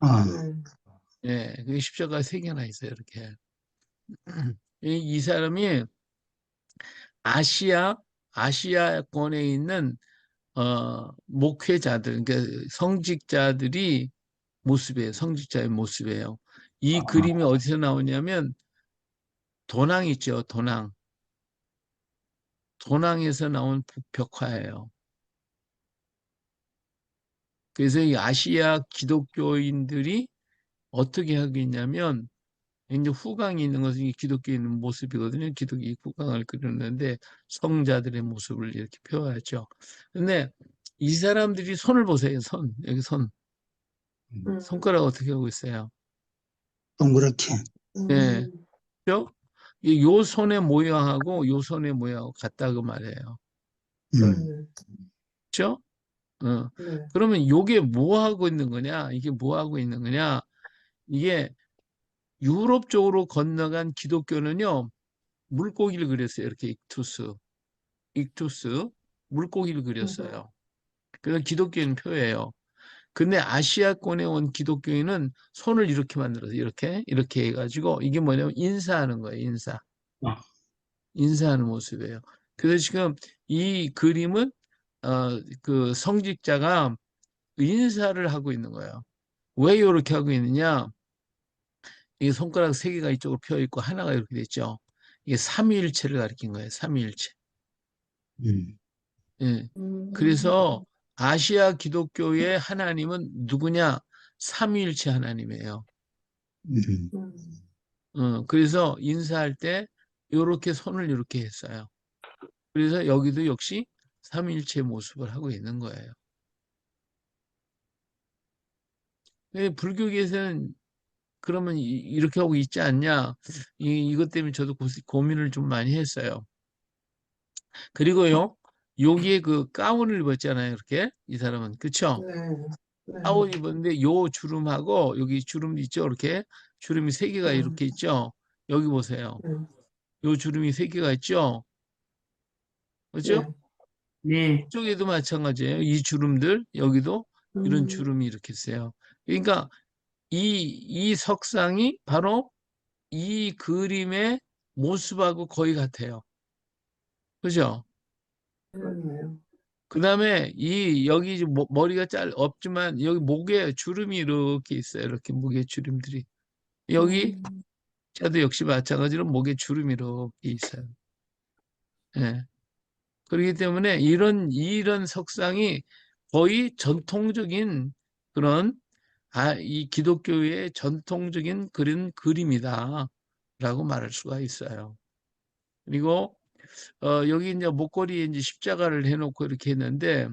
S3: 아,
S2: 네.
S1: 예. 그 십자가 세 개나 있어요. 이렇게. 이 사람이 아시아, 아시아권에 있는, 목회자들, 그러니까 성직자들이 모습이에요. 성직자의 모습이에요. 이 그림이 어디서 나오냐면, 도낭 있죠. 도낭. 도낭에서 나온 벽화예요. 그래서 이 아시아 기독교인들이 어떻게 하겠냐면 이제 후광이 있는 것은 이 기독교에 있는 모습이거든요. 기독이 후광을 그리는데 성자들의 모습을 이렇게 표현하죠. 근데 이 사람들이 손을 보세요. 손. 여기 손. 손가락 어떻게 하고 있어요?
S3: 동그랗게.
S1: 예.
S2: 음.
S1: 그죠? 요 손의 모양하고 요 손의 모양하고 같다고 말해요.
S3: 음,
S2: 네.
S1: 그렇죠? 어.
S2: 네.
S1: 그러면 요게 뭐 하고 있는 거냐? 이게 뭐 하고 있는 거냐? 이게 유럽 쪽으로 건너간 기독교는요, 물고기를 그렸어요. 이렇게 익투스, 물고기를 그렸어요. 그래서 기독교인 표예요. 근데 아시아권에 온 기독교인은 손을 이렇게 만들어서 이렇게 해가지고 이게 뭐냐면 인사하는 거예요.
S3: 아,
S1: 인사하는 모습이에요. 그래서 지금 이 그림은 그 성직자가 인사를 하고 있는 거예요. 왜 이렇게 하고 있느냐? 이게 손가락 세 개가 이쪽으로 펴 있고 하나가 이렇게 됐죠. 이게 삼위일체를 가리킨 거예요. 삼위일체.
S3: 음,
S1: 예.
S4: 음.
S1: 그래서 아시아 기독교의 하나님은 누구냐? 삼위일체 하나님이에요.
S3: 음,
S1: 그래서 인사할 때 이렇게 손을 이렇게 했어요. 그래서 여기도 역시 삼위일체 모습을 하고 있는 거예요. 불교계에서는 그러면 이렇게 하고 있지 않냐? 이것 때문에 저도 고민을 좀 많이 했어요. 그리고요, 여기에 그 가운을 입었잖아요. 이렇게 이 사람은 그쵸?
S2: 네, 네,
S1: 가운 입었는데 요 주름하고 여기 주름 있죠? 이렇게 주름이 세 개가
S2: 네,
S1: 이렇게 있죠? 여기 보세요.
S2: 네,
S1: 요 주름이 세 개가 있죠? 그죠?
S2: 네, 네.
S1: 이쪽에도 마찬가지예요. 이 주름들 여기도 이런
S2: 음,
S1: 주름이 이렇게 있어요. 그러니까 이 석상이 바로 이 그림의 모습하고 거의 같아요. 그죠?
S2: 그렇네요.
S1: 그 다음에 여기 이제 머리가 없지만 여기 목에 주름이 이렇게 있어요. 이렇게 목에 주름들이. 여기
S2: 음,
S1: 저도 역시 마찬가지로 목에 주름이 이렇게 있어요. 예. 그렇기 때문에 이런 석상이 거의 전통적인 그런 이 기독교의 전통적인 그런 그림이다. 라고 말할 수가 있어요. 그리고 여기 이제 목걸이에 이제 십자가를 해놓고 이렇게 했는데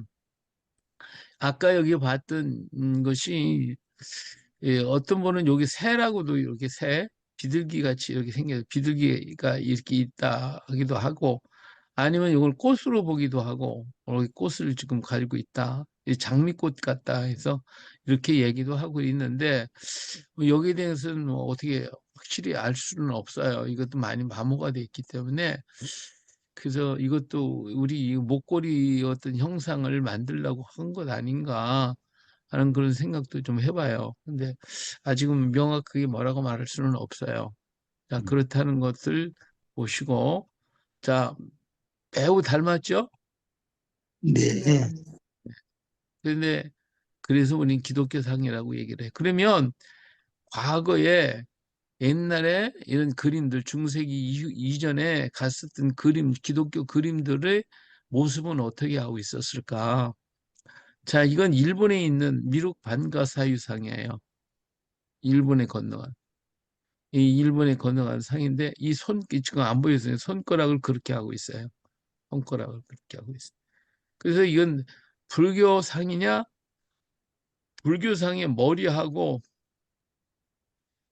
S1: 아까 여기 봤던 것이 어떤 분은 여기 새라고도 이렇게 비둘기 같이 이렇게 생겨서 비둘기가 이렇게 있다 하기도 하고 아니면 이걸 꽃으로 보기도 하고 꽃을 지금 가지고 있다. 장미꽃 같다 해서 이렇게 얘기도 하고 있는데 여기에 대해서는 뭐 어떻게 확실히 알 수는 없어요. 이것도 많이 마모가 돼 있기 때문에 그래서 이것도 우리 이 목걸이 어떤 형상을 만들려고 한 것 아닌가 하는 그런 생각도 좀 해봐요. 근데 아직은 명확하게 뭐라고 말할 수는 없어요. 자, 그렇다는 것을 보시고, 자, 매우 닮았죠?
S3: 네,
S2: 네.
S1: 근데 그래서 우리는 기독교상이라고 얘기를 해. 그러면 과거에 옛날에 이런 그림들, 중세기 이전에 갔었던 기독교 그림들의 모습은 어떻게 하고 있었을까? 자, 이건 일본에 있는 미륵 반가사유상이에요. 일본에 건너간. 이 일본에 건너간 상인데 지금 안 보여서요. 손가락을 그렇게 하고 있어요. 손가락을 그렇게 하고 있어요. 그래서 이건 불교상이냐? 불교상의 머리하고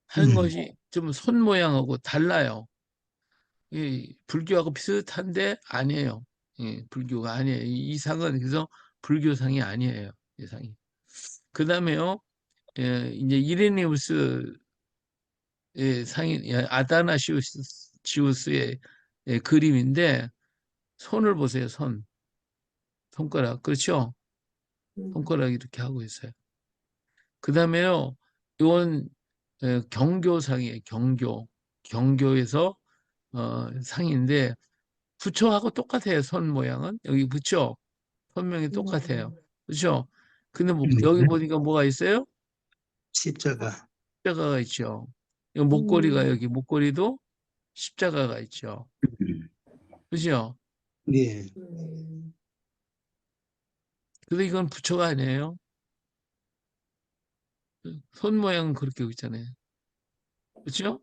S1: 하는
S3: 음,
S1: 것이 좀 손 모양하고 달라요. 불교하고 비슷한데 아니에요. 불교가 아니에요. 이 상은 그래서 불교상이 아니에요. 이 상이. 그 다음에요. 이제 이레니우스의 상인 아다나시우스의 그림인데 손을 보세요. 손가락 그렇죠?
S2: 음,
S1: 손가락 이렇게 하고 있어요. 그 다음에요. 이건 경교상이에요. 경교에서 상인데 부처하고 똑같아요. 손 모양은 여기 부처 손명이 똑같아요. 그렇죠? 근데 여기
S3: 네,
S1: 보니까 뭐가 있어요?
S3: 십자가.
S1: 십자가가 있죠. 이 목걸이가
S2: 음,
S1: 여기 목걸이도 십자가가 있죠.
S3: 음,
S1: 그죠?
S3: 네,
S2: 음,
S1: 근데 이건 부처가 아니에요. 손 모양은 그렇게 있잖아요. 그렇죠?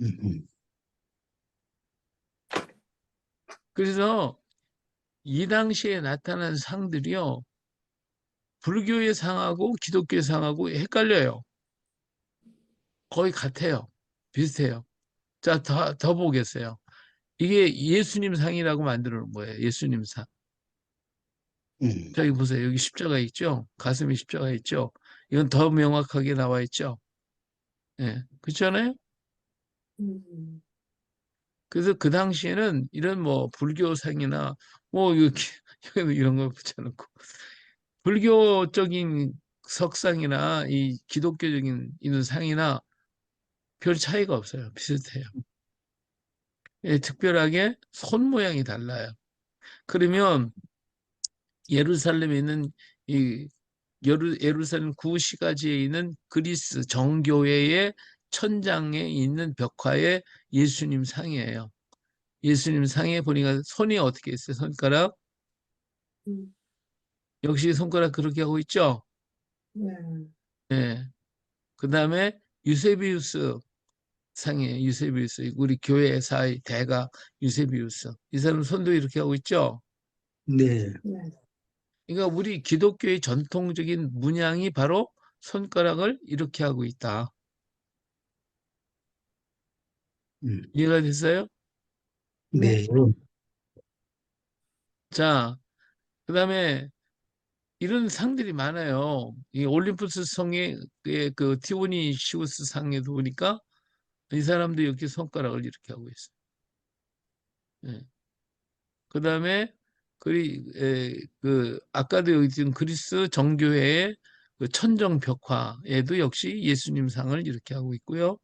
S3: 음,
S1: 그래서 이 당시에 나타난 상들이요. 불교의 상하고 기독교의 상하고 헷갈려요. 거의 같아요. 비슷해요. 자, 더 보겠어요. 이게 예수님 상이라고 만들어 놓은 거예요. 예수님 상.
S3: 음,
S1: 저기 보세요. 여기 십자가 있죠? 가슴에 십자가 있죠? 이건 더 명확하게 나와 있죠. 예, 그렇잖아요.
S2: 음.
S1: 그래서 그 당시에는 이런 뭐 불교상이나 뭐 이렇게 이런 거 붙여놓고 불교적인 석상이나 이 기독교적인 이런 상이나 별 차이가 없어요. 비슷해요. 예, 특별하게 손 모양이 달라요. 그러면 예루살렘에 있는 이 예루살렘 구시가지에 있는 그리스 정교회의 천장에 있는 벽화에 예수님 상이에요. 예수님 상에 보니까 손이 어떻게 있어요? 손가락?
S2: 음.
S1: 역시 손가락 그렇게 하고 있죠?
S2: 네.
S1: 예. 그 다음에 유세비우스 상이에요. 유세비우스. 우리 교회사의 대가 유세비우스. 이 사람 손도 이렇게 하고 있죠?
S3: 네.
S2: 네.
S1: 그러니까 우리 기독교의 전통적인 문양이 바로 손가락을 이렇게 하고 있다.
S3: 음.
S1: 이해가 됐어요?
S3: 네.
S1: 자, 그 다음에 이런 상들이 많아요. 이 올림푸스 성의 그 티오니시우스 상에도 보니까 이 사람도 이렇게 손가락을 이렇게 하고 있어요. 예. 그 다음에 그 아까도 여기 지금 그리스 정교회의 그 천정 벽화에도 역시 예수님 상을 이렇게 하고 있고요.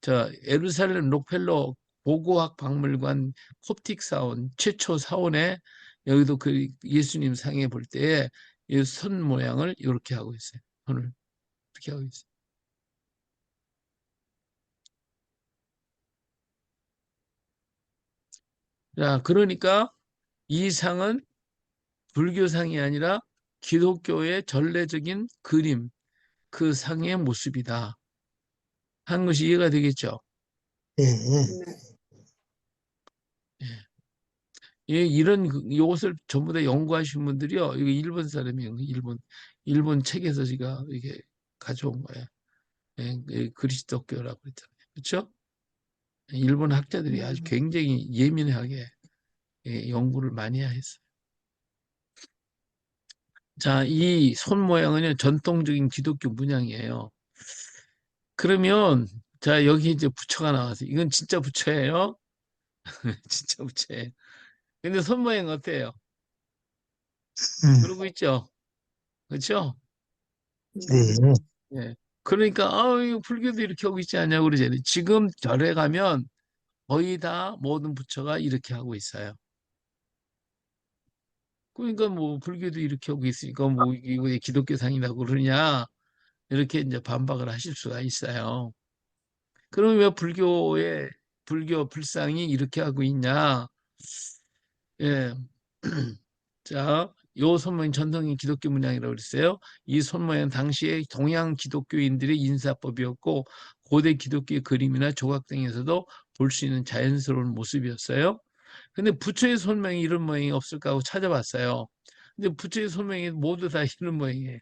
S1: 자, 예루살렘 록펠러 고고학 박물관 콥틱 사원 최초 사원에 여기도 그 예수님 상에 볼 때에 이 손 모양을 이렇게 하고 있어요. 손을 이렇게 하고 있어요. 자, 그러니까 이 상은 불교상이 아니라 기독교의 전례적인 그림, 그 상의 모습이다. 한 것이 이해가 되겠죠?
S3: 네.
S2: 네.
S1: 예, 이런 이것을 전부 다 연구하신 분들이요. 이거 일본 사람이에요. 일본 책에서 제가 이게 가져온 거예요. 예, 그리스도교라고 그랬잖아요. 그렇죠? 일본 학자들이 아주 굉장히 예민하게 연구를 많이 했어요. 자, 이 손 모양은요, 전통적인 기독교 문양이에요. 그러면, 자, 여기 이제 부처가 나왔어요. 이건 진짜 부처예요. 진짜 부처예요. 근데 손 모양 어때요? 그러고 있죠? 그렇죠?
S3: 네.
S2: 네.
S1: 예. 그러니까, 이거 불교도 이렇게 하고 있지 않냐고 그러잖아요. 지금 절에 가면 거의 다 모든 부처가 이렇게 하고 있어요. 그러니까 뭐 불교도 이렇게 하고 있으니까 뭐 이게 왜 기독교상이라고 그러냐 이렇게 이제 반박을 하실 수가 있어요. 그럼 왜 불교 불상이 이렇게 하고 있냐? 예. 자, 요 손모양 전통의 기독교 문양이라고 그랬어요. 이 손모양 당시에 동양 기독교인들의 인사법이었고 고대 기독교의 그림이나 조각 등에서도 볼 수 있는 자연스러운 모습이었어요. 근데 부처의 손모양이 이런 모양이 없을까 하고 찾아봤어요. 근데 부처의 손모양이 모두 다 이런 모양이에요.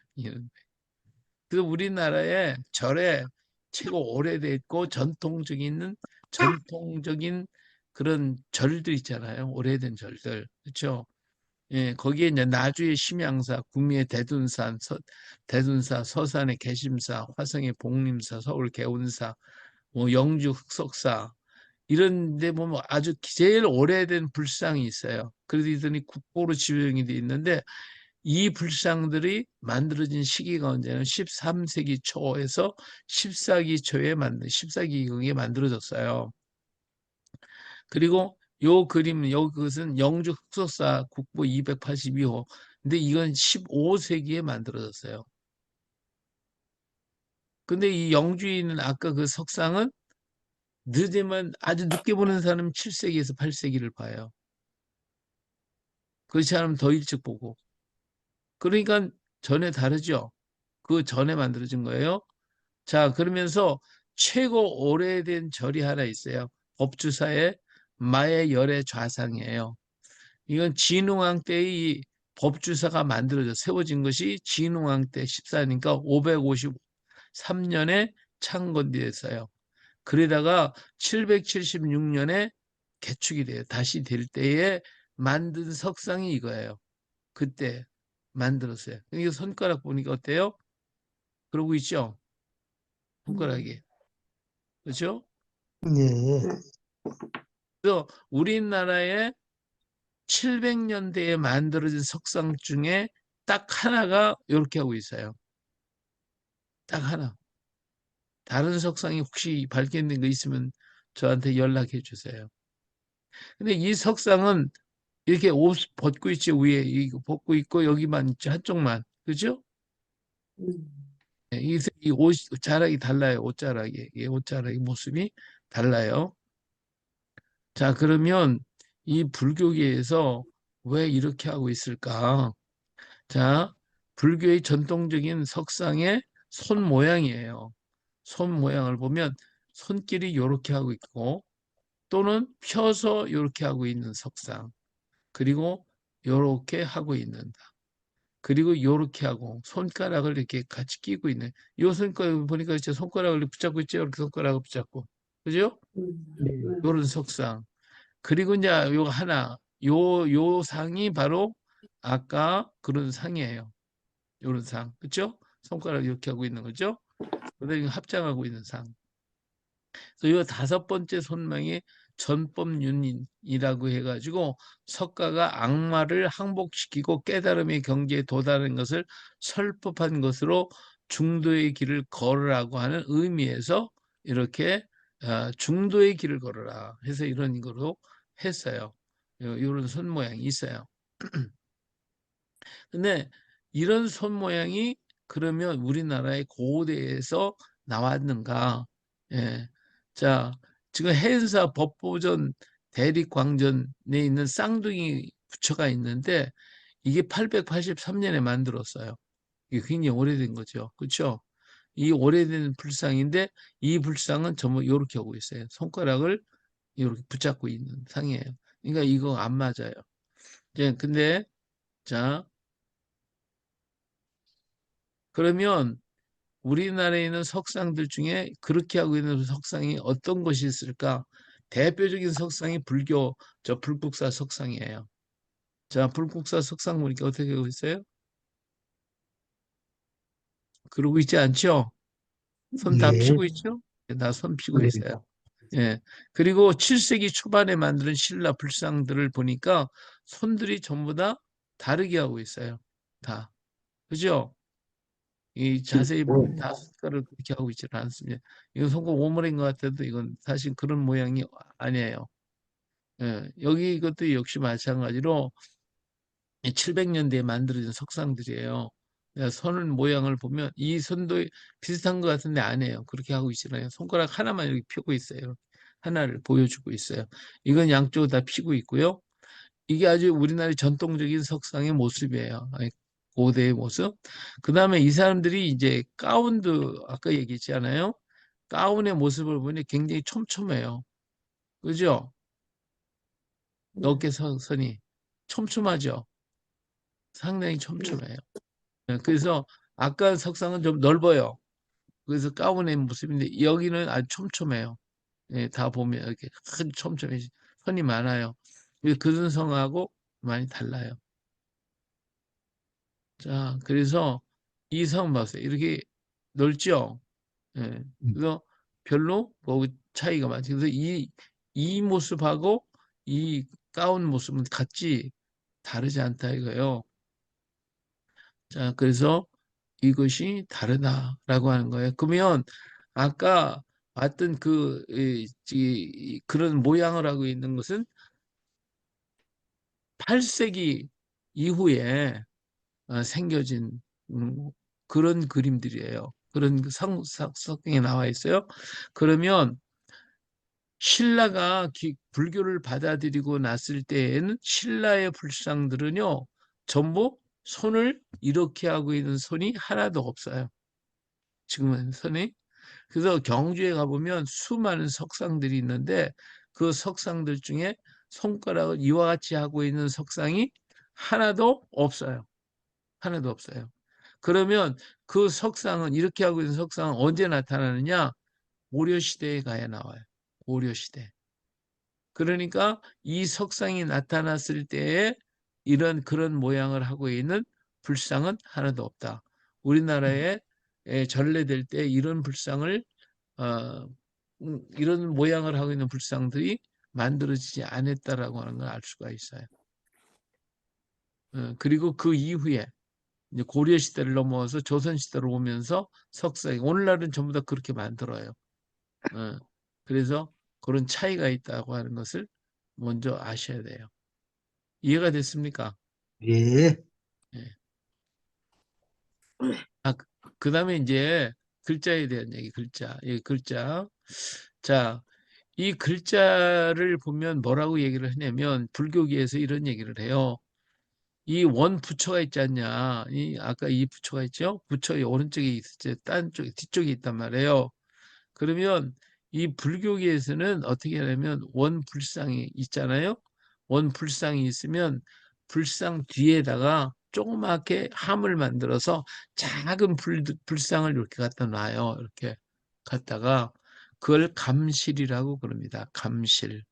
S1: 그래서 우리나라의 절에 최고 오래됐고 전통적인 그런 절들 있잖아요. 오래된 절들. 그렇죠? 예, 거기에 이제 나주의 심양사, 구미의 대둔사, 서산의 개심사, 화성의 복림사, 서울 개운사, 뭐 영주 흑석사 이런 데 보면 아주 제일 오래된 불상이 있어요. 그래서 이들이 국보로 지명이 돼 있는데 이 불상들이 만들어진 시기가 언제냐면 13세기 초에서 14기 초에 14기경에 만들어졌어요. 그리고 요 그림, 요 그것은 영주 흑석사 국보 282호. 근데 이건 15세기에 만들어졌어요. 근데 이 영주에 있는 아까 그 석상은 늦으면 아주 늦게 보는 사람은 7세기에서 8세기를 봐요. 그렇지 않으면 더 일찍 보고. 그러니까 전에 다르죠. 그 전에 만들어진 거예요. 자, 그러면서 최고 오래된 절이 하나 있어요. 법주사의 마의 열의 좌상이에요. 이건 진흥왕 때의 이 법주사가 만들어져 세워진 것이 진흥왕 때 14니까 553년에 창건되었어요. 그러다가 776년에 개축이 돼요. 다시 될 때에 만든 석상이 이거예요. 그때 만들었어요. 이거 손가락 보니까 어때요? 그러고 있죠. 손가락이. 그렇죠?
S3: 예.
S1: 그래서 우리나라의 700년대에 만들어진 석상 중에 딱 하나가 이렇게 하고 있어요. 딱 하나. 다른 석상이 혹시 밝혀진 거 있으면 저한테 연락해 주세요. 근데 이 석상은 이렇게 옷 벗고 있지, 위에 이거 벗고 있고 여기만 있지, 한쪽만. 그죠? 이 옷 자락이 달라요. 옷자락이. 이 옷자락의 모습이 달라요. 자, 그러면 이 불교계에서 왜 이렇게 하고 있을까? 자, 불교의 전통적인 석상의 손 모양이에요. 손 모양을 보면 손길이 이렇게 하고 있고 또는 펴서 이렇게 하고 있는 석상. 그리고 이렇게 하고 있는다. 그리고 이렇게 하고 손가락을 이렇게 같이 끼고 있는. 이 손가락 보니까 제 손가락을 붙잡고 있죠. 이렇게 손가락을 붙잡고. 그죠? 이런 석상. 그리고 이제 요 하나, 요 상이 바로 아까 그런 상이에요. 요런 상. 그죠? 손가락 이렇게 하고 있는 거죠? 그다음에 합장하고 있는 상. 그래서 이 다섯 번째 손명이 전법윤이라고 해가지고 석가가 악마를 항복시키고 깨달음의 경지에 도달하는 것을 설법한 것으로 중도의 길을 걸으라고 하는 의미에서 이렇게 중도의 길을 걸어라 해서 이런 거로 했어요. 이런 손 모양이 있어요. 근데 이런 손 모양이 그러면 우리나라의 고대에서 나왔는가? 예. 자, 지금 해운사 법보전 대립광전에 있는 쌍둥이 부처가 있는데 이게 883년에 만들었어요. 이게 굉장히 오래된 거죠. 그렇죠? 이 오래된 불상인데 이 불상은 전부 이렇게 하고 있어요. 손가락을 이렇게 붙잡고 있는 상이에요. 그러니까 이거 안 맞아요. 예, 근데 자, 그러면 우리나라에 있는 석상들 중에 그렇게 하고 있는 석상이 어떤 것이 있을까? 대표적인 석상이 불교 저 불국사 석상이에요. 자, 불국사 석상 보니까 어떻게 하고 있어요? 그러고 있지 않죠? 손 다
S3: 예.
S1: 펴고 있죠? 다 손 펴고
S3: 예.
S1: 있어요. 예. 그리고 7세기 초반에 만드는 신라 불상들을 보니까 손들이 전부 다 다르게 하고 있어요. 다. 그죠? 이 자세히 보면 다 손가락을 그렇게 하고 있지는 않습니다. 이건 손톱 오므린 것 같아도 이건 사실 그런 모양이 아니에요. 예, 여기 이것도 역시 마찬가지로 700년대에 만들어진 석상들이에요. 손 모양을 보면 이 손도 비슷한 것 같은데 아니에요. 그렇게 하고 있지 않아요. 손가락 하나만 이렇게 펴고 있어요. 하나를 보여주고 있어요. 이건 양쪽으로 다 펴고 있고요. 이게 아주 우리나라의 전통적인 석상의 모습이에요. 고대의 모습. 그 다음에 이 사람들이 이제 가운도 아까 얘기했잖아요. 가운의 모습을 보니 굉장히 촘촘해요. 그죠? 어깨 선이 촘촘하죠. 상당히 촘촘해요. 그래서 아까 석상은 좀 넓어요. 그래서 가운의 모습인데 여기는 아주 촘촘해요. 예, 다 보면 이렇게 큰 촘촘해 선이 많아요. 근성하고 많이 달라요. 자, 그래서 이 성 봤어요. 이렇게 넓죠? 예. 그래서 별로 뭐 차이가 많지. 그래서 이 모습하고 이 가운 모습은 같지 다르지 않다 이거예요. 자, 그래서 이것이 다르다라고 하는 거예요. 그러면 아까 봤던 그런 모양을 하고 있는 것은 8세기 이후에 생겨진 그런 그림들이에요. 그런 성경에 나와 있어요. 그러면 신라가 불교를 받아들이고 났을 때에는 신라의 불상들은요, 전부 손을 이렇게 하고 있는 손이 하나도 없어요. 지금은 손이. 그래서 경주에 가보면 수많은 석상들이 있는데 그 석상들 중에 손가락을 이와 같이 하고 있는 석상이 하나도 없어요. 하나도 없어요. 그러면 그 석상은 이렇게 하고 있는 석상은 언제 나타나느냐? 고려 시대에 가야 나와요. 고려 시대. 그러니까 이 석상이 나타났을 때에 이런 그런 모양을 하고 있는 불상은 하나도 없다. 우리나라에 전래될 때 이런 불상을 이런 모양을 하고 있는 불상들이 만들어지지 않았다라고 하는 걸 알 수가 있어요. 그리고 그 이후에 이제 고려 시대를 넘어서 조선 시대로 오면서 석상 오늘날은 전부 다 그렇게 만들어요. 그래서 그런 차이가 있다고 하는 것을 먼저 아셔야 돼요. 이해가 됐습니까?
S3: 예.
S1: 예. 그다음에 이제 글자에 대한 얘기, 글자. 이 글자. 자, 이 글자를 보면 뭐라고 얘기를 하냐면 불교계에서 이런 얘기를 해요. 이 원 부처가 있지 않냐? 아까 이 부처가 있죠? 부처의 오른쪽에 있었죠. 딴 쪽에 뒤쪽에 있단 말이에요. 그러면 이 불교계에서는 어떻게 하냐면 원불상이 있잖아요. 원불상이 있으면 불상 뒤에다가 조그맣게 함을 만들어서 작은 불상을 이렇게 갖다 놔요. 이렇게 갖다가 그걸 감실이라고 그럽니다. 감실.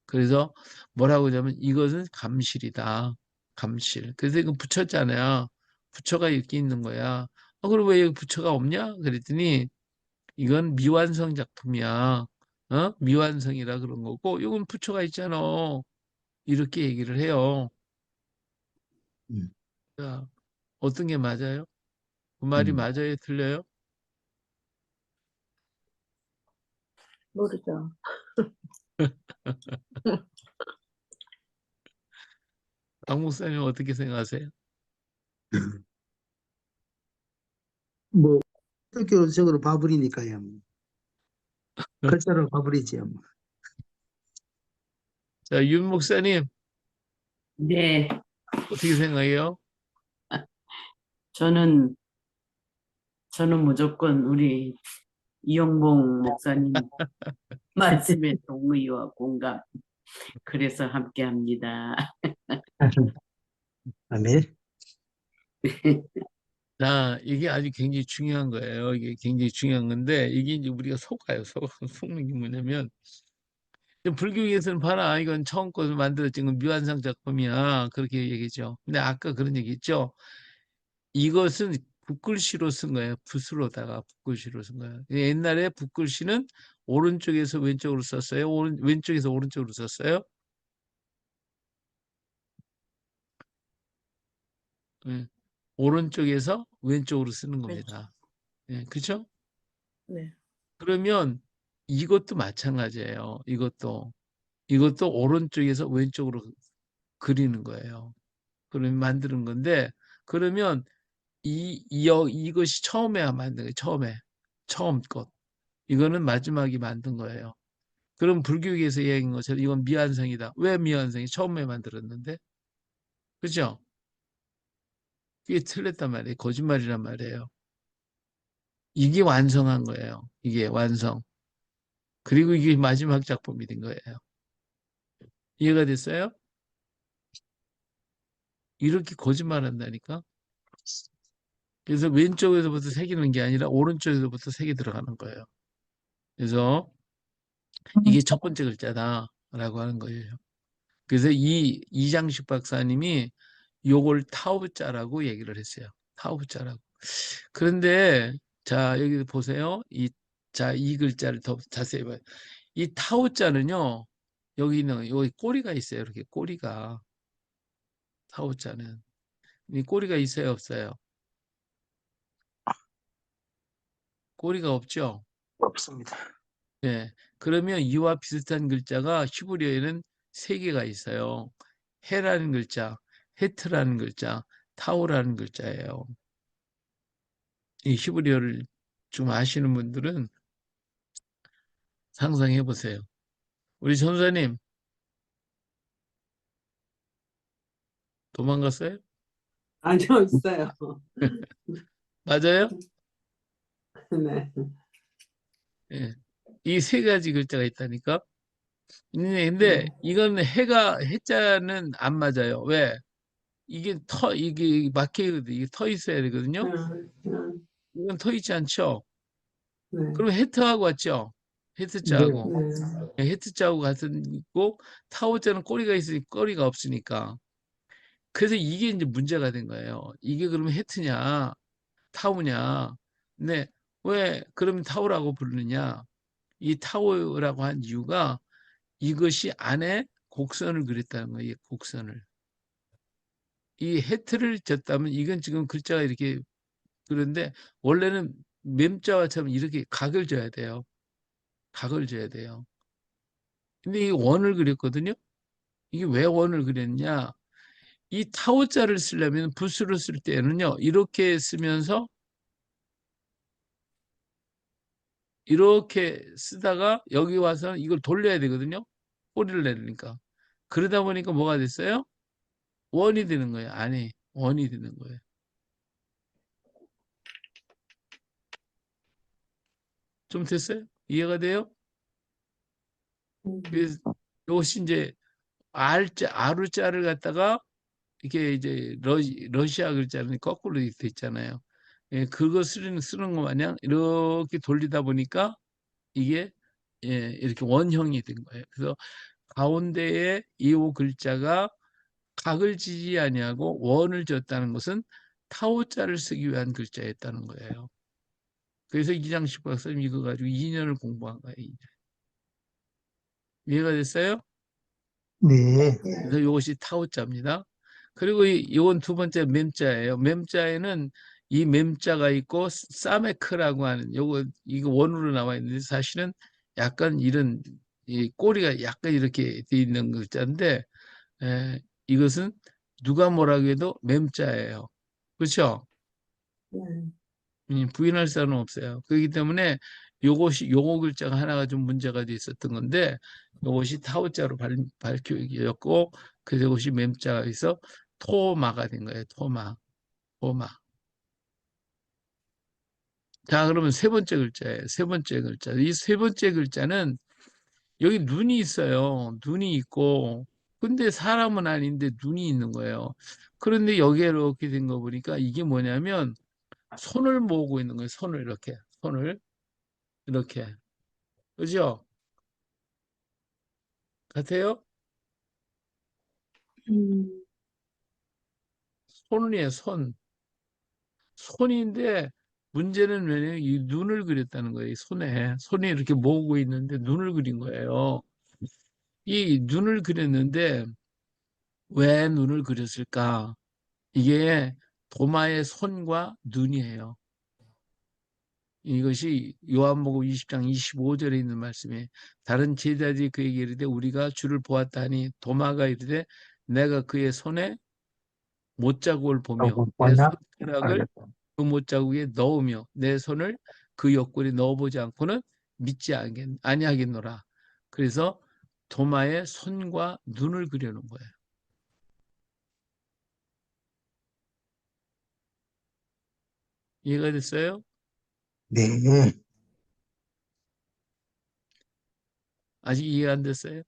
S1: 그래서 뭐라고 하냐면 이것은 감실이다. 감실. 그래서 이거 부처잖아요. 부처가 이렇게 있는 거야. 그럼 왜 여기 부처가 없냐? 그랬더니 이건 미완성 작품이야. 미완성이라 그런 거고, 이건 부처가 있잖아. 이렇게 얘기를 해요.
S3: 음,
S1: 자, 어떤 게 맞아요? 그 말이
S3: 음.
S1: 맞아요? 틀려요?
S4: 모르죠.
S1: 박 목사님 어떻게 생각하세요?
S3: 뭐 학교적으로 봐버리니까요. 글자로 봐버리지요. 뭐.
S1: 자, 윤 목사님
S5: 네,
S1: 어떻게 생각해요?
S5: 저는 무조건 우리 이용봉 목사님 말씀에 동의와 공감. 그래서 함께합니다.
S3: 아멘.
S1: 자, 이게 아주 굉장히 중요한 거예요. 이게 굉장히 중요한 건데, 이게 이제 우리가 속아요. 속는 게 뭐냐면, 불교에서는 봐라, 이건 처음 것을 만들어진 건 미완성 작품이야. 그렇게 얘기죠. 근데 아까 그런 얘기 있죠. 이것은 붓글씨로 쓴 거예요. 붓으로다가 붓글씨로 쓴 거예요. 옛날에 붓글씨는 오른쪽에서 왼쪽으로 썼어요. 왼쪽에서 오른쪽으로 썼어요. 예. 오른쪽에서 왼쪽으로 쓰는 겁니다. 예, 그렇죠?
S4: 네.
S1: 그러면 이것도 마찬가지예요. 이것도 오른쪽에서 왼쪽으로 그리는 거예요. 그러면 만드는 건데 그러면 이것이 처음에 만든 거예요. 처음 것. 이거는 마지막에 만든 거예요. 그럼 불교계에서 얘기한 것처럼 이건 미완성이다. 왜 미완성이 처음에 만들었는데? 그죠? 그게 틀렸단 말이에요. 거짓말이란 말이에요. 이게 완성한 거예요. 이게 완성. 그리고 이게 마지막 작품이 된 거예요. 이해가 됐어요? 이렇게 거짓말한다니까? 그래서 왼쪽에서부터 새기는 게 아니라 오른쪽에서부터 새겨 들어가는 거예요. 그래서 이게 첫 번째 글자다라고 하는 거예요. 그래서 이장식 박사님이 요걸 타오자라고 얘기를 했어요. 타오자라고. 그런데 자 여기 보세요. 이 글자를 더 자세히 봐요. 이 타오자는요. 여기 꼬리가 있어요. 이렇게 꼬리가 타오자는 이 꼬리가 있어요, 없어요? 꼬리가 없죠.
S3: 없습니다.
S1: 네. 그러면 이와 비슷한 글자가 히브리어에는 세 개가 있어요. 헤라는 글자, 헤트라는 글자, 타오라는 글자예요. 이 히브리어를 좀 아시는 분들은 상상해 보세요. 우리 전사님 도망갔어요?
S2: 아니요, 있어요.
S1: 맞아요?
S2: 네.
S1: 예. 이 세 가지 글자가 있다니까. 근데
S2: 네.
S1: 이건 해자는 안 맞아요. 왜? 이게 막혀거든. 이게 터 있어야 되거든요. 이건 터 있지 않죠?
S2: 네.
S1: 그럼 헤트하고 왔죠?
S3: 네.
S1: 헤트자하고.
S2: 네.
S1: 헤트자하고 같은 있고 타오자는 꼬리가 있으니 꼬리가 없으니까. 그래서 이게 이제 문제가 된 거예요. 이게 그러면 헤트냐 타오냐. 네, 왜 그럼 타오라고 부르느냐? 이 타오라고 한 이유가 이것이 안에 곡선을 그렸다는 거예요. 이 곡선을. 이 해트를 졌다면 이건 지금 글자가 이렇게 그런데 원래는 맴자와처럼 이렇게 각을 줘야 돼요. 각을 줘야 돼요. 근데 이 원을 그렸거든요. 이게 왜 원을 그렸냐? 이 타오자를 쓰려면 붓으로 쓸 때는요. 이렇게 쓰면서 이렇게 쓰다가 여기 와서 이걸 돌려야 되거든요. 꼬리를 내리니까. 그러다 보니까 뭐가 됐어요? 원이 되는 거예요. 안에 원이 되는 거예요. 좀 됐어요? 이해가 돼요? 그래서 이것이 이제 아루자를 갖다가 이게 이제 러시아 글자는 거꾸로 돼 있잖아요. 예, 그거 쓰는 거 마냥 이렇게 돌리다 보니까 이게 예, 이렇게 원형이 된 거예요. 그래서 가운데에 이오 글자가 각을 지지 아니하고 원을 졌다는 것은 타오자를 쓰기 위한 글자였다는 거예요. 그래서 이장식 박사님 이거 가지고 2년을 공부한 거예요. 2년. 이해가 됐어요?
S3: 네.
S1: 그래서 이것이 타오자입니다. 그리고 이건 두 번째 맴자예요. 맴자에는 이 맴자가 있고 사메크라고 하는 이거 원으로 나와 있는데 사실은 약간 이런 이 꼬리가 약간 이렇게 돼 있는 글자인데 이것은 누가 뭐라고 해도 맴자예요. 그렇죠? 부인할 사람은 없어요. 그렇기 때문에 요거 글자가 하나가 좀 문제가 돼 있었던 건데 요것이 타오자로 밝혀졌고 그래서 이것이 맴자가 있어 토마가 된 거예요. 토마. 자, 그러면 세 번째 글자예요. 세 번째 글자. 이 세 번째 글자는 여기 눈이 있어요. 눈이 있고 근데 사람은 아닌데 눈이 있는 거예요. 그런데 여기에 이렇게 된 거 보니까 이게 뭐냐면 손을 모으고 있는 거예요. 손을 이렇게. 손을 이렇게. 그죠? 같아요? 손이에요, 손. 손인데 문제는 왜냐면 이 눈을 그렸다는 거예요. 이 손에. 손이 이렇게 모으고 있는데 눈을 그린 거예요. 이 눈을 그렸는데 왜 눈을 그렸을까? 이게 도마의 손과 눈이에요. 이것이 요한복음 20장 25절에 있는 말씀에 다른 제자들이 그에게 이르되 우리가 주를 보았다니 도마가 이르되 내가 그의 손에 못자국을 보며 내 손가락을 그 못자국에 넣으며 내 손을 그 옆구리에 넣어보지 않고는 믿지 아니하겠노라. 그래서 도마에 손과 눈을 그려놓은 거예요. 이해가 됐어요?
S3: 네.
S1: 아직 이해 안 됐어요?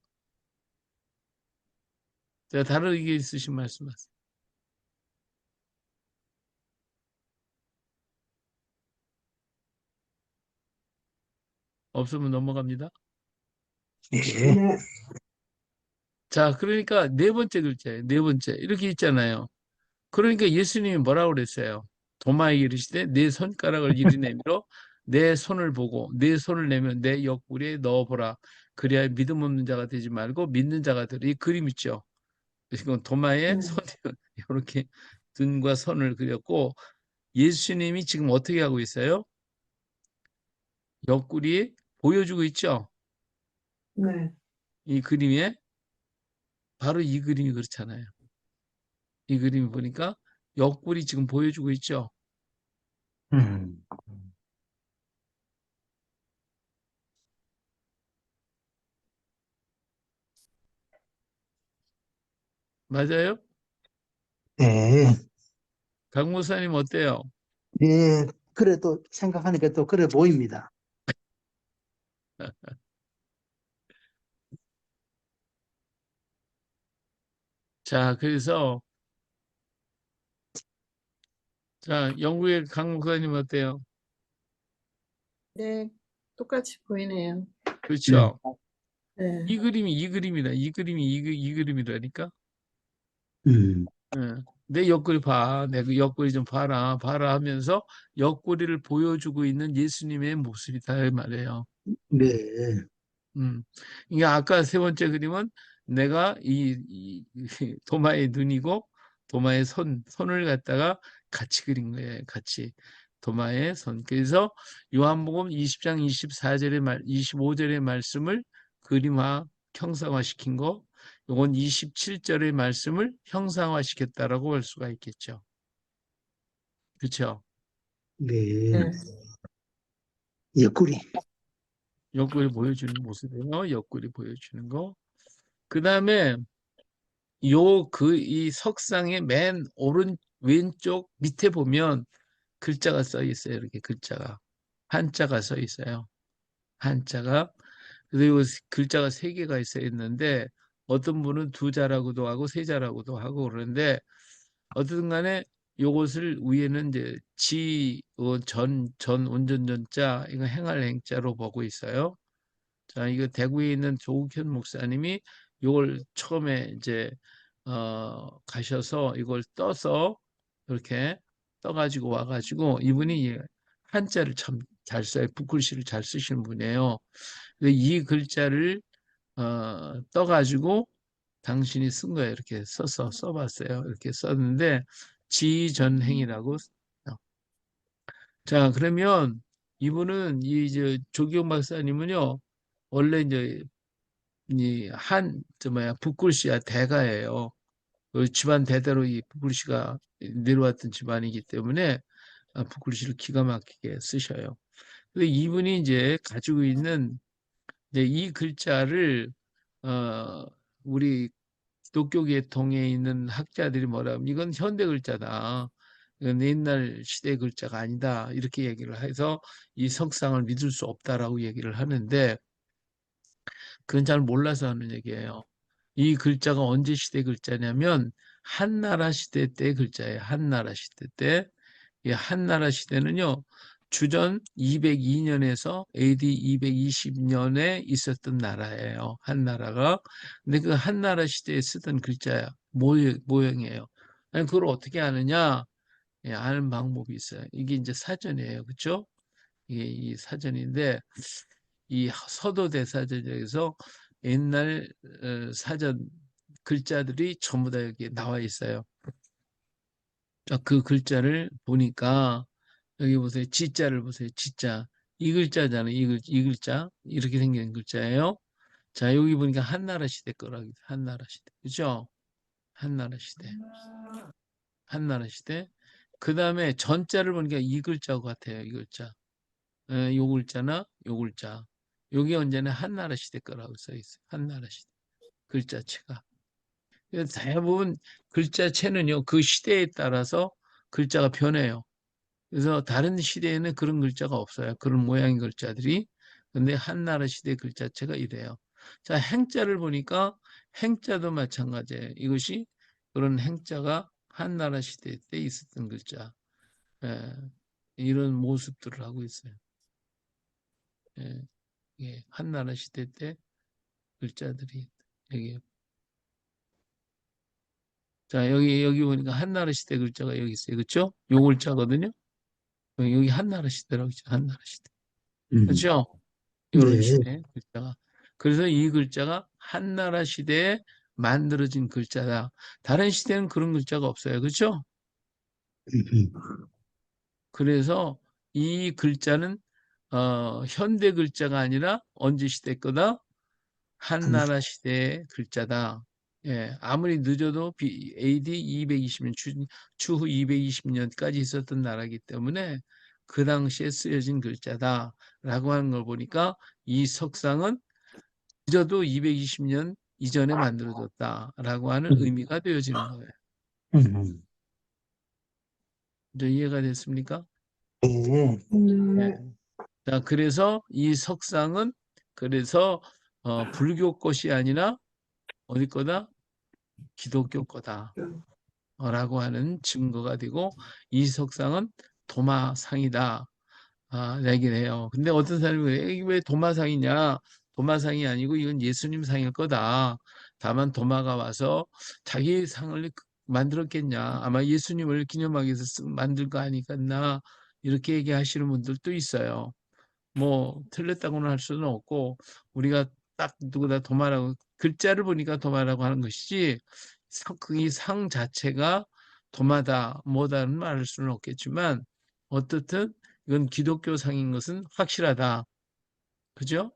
S1: 제가 다른 의견 있으신 말씀하세요. 없으면 넘어갑니다.
S3: 네.
S2: 네.
S1: 자, 그러니까 네 번째 글자예요. 네 번째. 이렇게 있잖아요. 그러니까 예수님이 뭐라고 그랬어요? 도마에 이르시되 내 손가락을 이리 내밀어 내 손을 보고 내 손을 내면 내 옆구리에 넣어보라. 그래야 믿음 없는 자가 되지 말고 믿는 자가 되리. 이 그림 있죠? 이건 도마에 손 이렇게 등과 손을 그렸고 예수님이 지금 어떻게 하고 있어요? 옆구리에 보여주고 있죠?
S2: 네.
S1: 이 그림에 바로 이 그림이 그렇잖아요. 이 그림을 보니까 옆구리 지금 보여주고 있죠?
S3: 음.
S1: 맞아요?
S3: 네.
S1: 강 목사님 어때요?
S3: 네. 그래도 생각하니까 또 그래 보입니다.
S1: 자, 그래서 자, 영국의 강 목사님 어때요?
S4: 네, 똑같이 보이네요.
S1: 그렇죠?
S4: 네.
S1: 이 그림이 이 그림이다. 이 그림이 이 그림이라니까.
S3: 음.
S1: 예. 내 옆구리 봐. 내 그 옆구리 좀 봐라. 봐라 하면서 옆구리를 보여주고 있는 예수님의 모습이다 이 말이에요.
S3: 네.
S1: 이게 아까 세 번째 그림은 내가 이 도마의 눈이고 도마의 손을 갖다가 같이 그린 거예요. 같이 도마의 손. 그래서 요한복음 20장 25절의 말씀을 그림화, 형상화시킨 거. 요건 27절의 말씀을 형상화시켰다라고 볼 수가 있겠죠. 그렇죠?
S3: 네.
S4: 네.
S3: 옆구리.
S1: 옆구리 보여주는 모습이에요. 옆구리 보여주는 거. 그 다음에 이 석상의 맨 왼쪽 밑에 보면 글자가 써 있어요. 이렇게 글자가. 한자가 써 있어요. 한자가. 그리고 글자가 세 개가 있는데 어떤 분은 두 자라고도 하고 세 자라고도 하고 그러는데 어쨌든 간에 요것을 위에는 이제 전 운전전자, 이거 행할 행자로 보고 있어요. 자, 이거 대구에 있는 조국현 목사님이 이걸 처음에 이제 가셔서 이걸 떠서 이렇게 떠가지고 와가지고 이분이 한자를 참 잘 써요. 붓글씨를 잘 쓰시는 분이에요. 근데 이 글자를 떠가지고 당신이 쓴 거예요. 이렇게 써봤어요. 이렇게 썼는데 지전행이라고 써요. 자, 그러면 이분은 이제 조기용 박사님은요. 원래 이제 붓글씨야 대가예요. 그 집안 대대로 이 붓글씨가 내려왔던 집안이기 때문에 붓글씨를 기가 막히게 쓰셔요. 근데 이분이 이제 가지고 있는 이제 이 글자를 어 우리 기독교 계통에 있는 학자들이 뭐라 하면 이건 현대 글자다. 이건 옛날 시대 글자가 아니다. 이렇게 얘기를 해서 이 석상을 믿을 수 없다라고 얘기를 하는데 그건 잘 몰라서 하는 얘기예요. 이 글자가 언제 시대 글자냐면 한나라 시대 때 글자예요. 한나라 시대 때. 이 한나라 시대는요. 주전 202년에서 AD 220년에 있었던 나라예요. 한나라가. 근데 그 한나라 시대에 쓰던 글자야. 모형이에요. 아니, 그걸 어떻게 아느냐? 예, 아는 방법이 있어요. 이게 이제 사전이에요. 그렇죠? 이게 이 사전인데 이 서도대사전에서 옛날 사전 글자들이 전부 다 여기 나와 있어요. 그 글자를 보니까 여기 보세요. 지자를 보세요. 지자. 이 글자잖아요. 이 글자. 이렇게 생긴 글자예요. 자, 여기 보니까 한나라 시대 거라고. 한나라 시대. 그죠? 한나라 시대. 한나라 시대. 그 다음에 전자를 보니까 이 글자 같아요. 이 글자. 요 글자나 요 글자. 여기 언제나 한나라 시대 거라고 써 있어요. 한나라 시대. 글자체가. 그래서 대부분 글자체는요, 그 시대에 따라서 글자가 변해요. 그래서 다른 시대에는 그런 글자가 없어요. 그런 모양의 글자들이. 근데 한나라 시대 글자체가 이래요. 자, 행자를 보니까 행자도 마찬가지예요. 이것이 그런 행자가 한나라 시대 때 있었던 글자. 예, 이런 모습들을 하고 있어요. 예, 예, 한나라 시대 때 글자들이 여기. 자, 여기 보니까 한나라 시대 글자가 여기 있어요. 그렇죠? 요 글자거든요. 여기 한나라 시대라고 있죠. 한나라 시대. 그렇죠? 요런
S3: 네.
S1: 시대 글자가. 그래서 이 글자가 한나라 시대에 만들어진 글자다. 다른 시대는 그런 글자가 없어요. 그렇죠? 그래서 이 글자는 현대 글자가 아니라 언제 시대 거다? 한나라 시대의 글자다. 예, 아무리 늦어도 AD 220년, 추후 220년까지 있었던 나라이기 때문에 그 당시에 쓰여진 글자다라고 하는 걸 보니까 이 석상은 늦어도 220년 이전에 만들어졌다라고 하는 의미가 되어지는 거예요. 이제 이해가 됐습니까?
S3: 네.
S1: 네. 자, 그래서 이 석상은 그래서 불교 것이 아니라 어디 거다? 기독교 거다. 라고 하는 증거가 되고 이 석상은 도마상이다. 얘기를 해요. 근데 어떤 사람이 그래요. 이게 왜 도마상이냐? 도마상이 아니고 이건 예수님 상일 거다. 다만 도마가 와서 자기 상을 만들었겠냐? 아마 예수님을 기념하기 위해서 만들 거 아니겠나? 이렇게 얘기하시는 분들도 있어요. 뭐 틀렸다고는 할 수는 없고 우리가 딱 누구다 도마라고 글자를 보니까 도마라고 하는 것이지 이 상 자체가 도마다 뭐다는 말할 수는 없겠지만 어떻든 이건 기독교 상인 것은 확실하다. 그죠?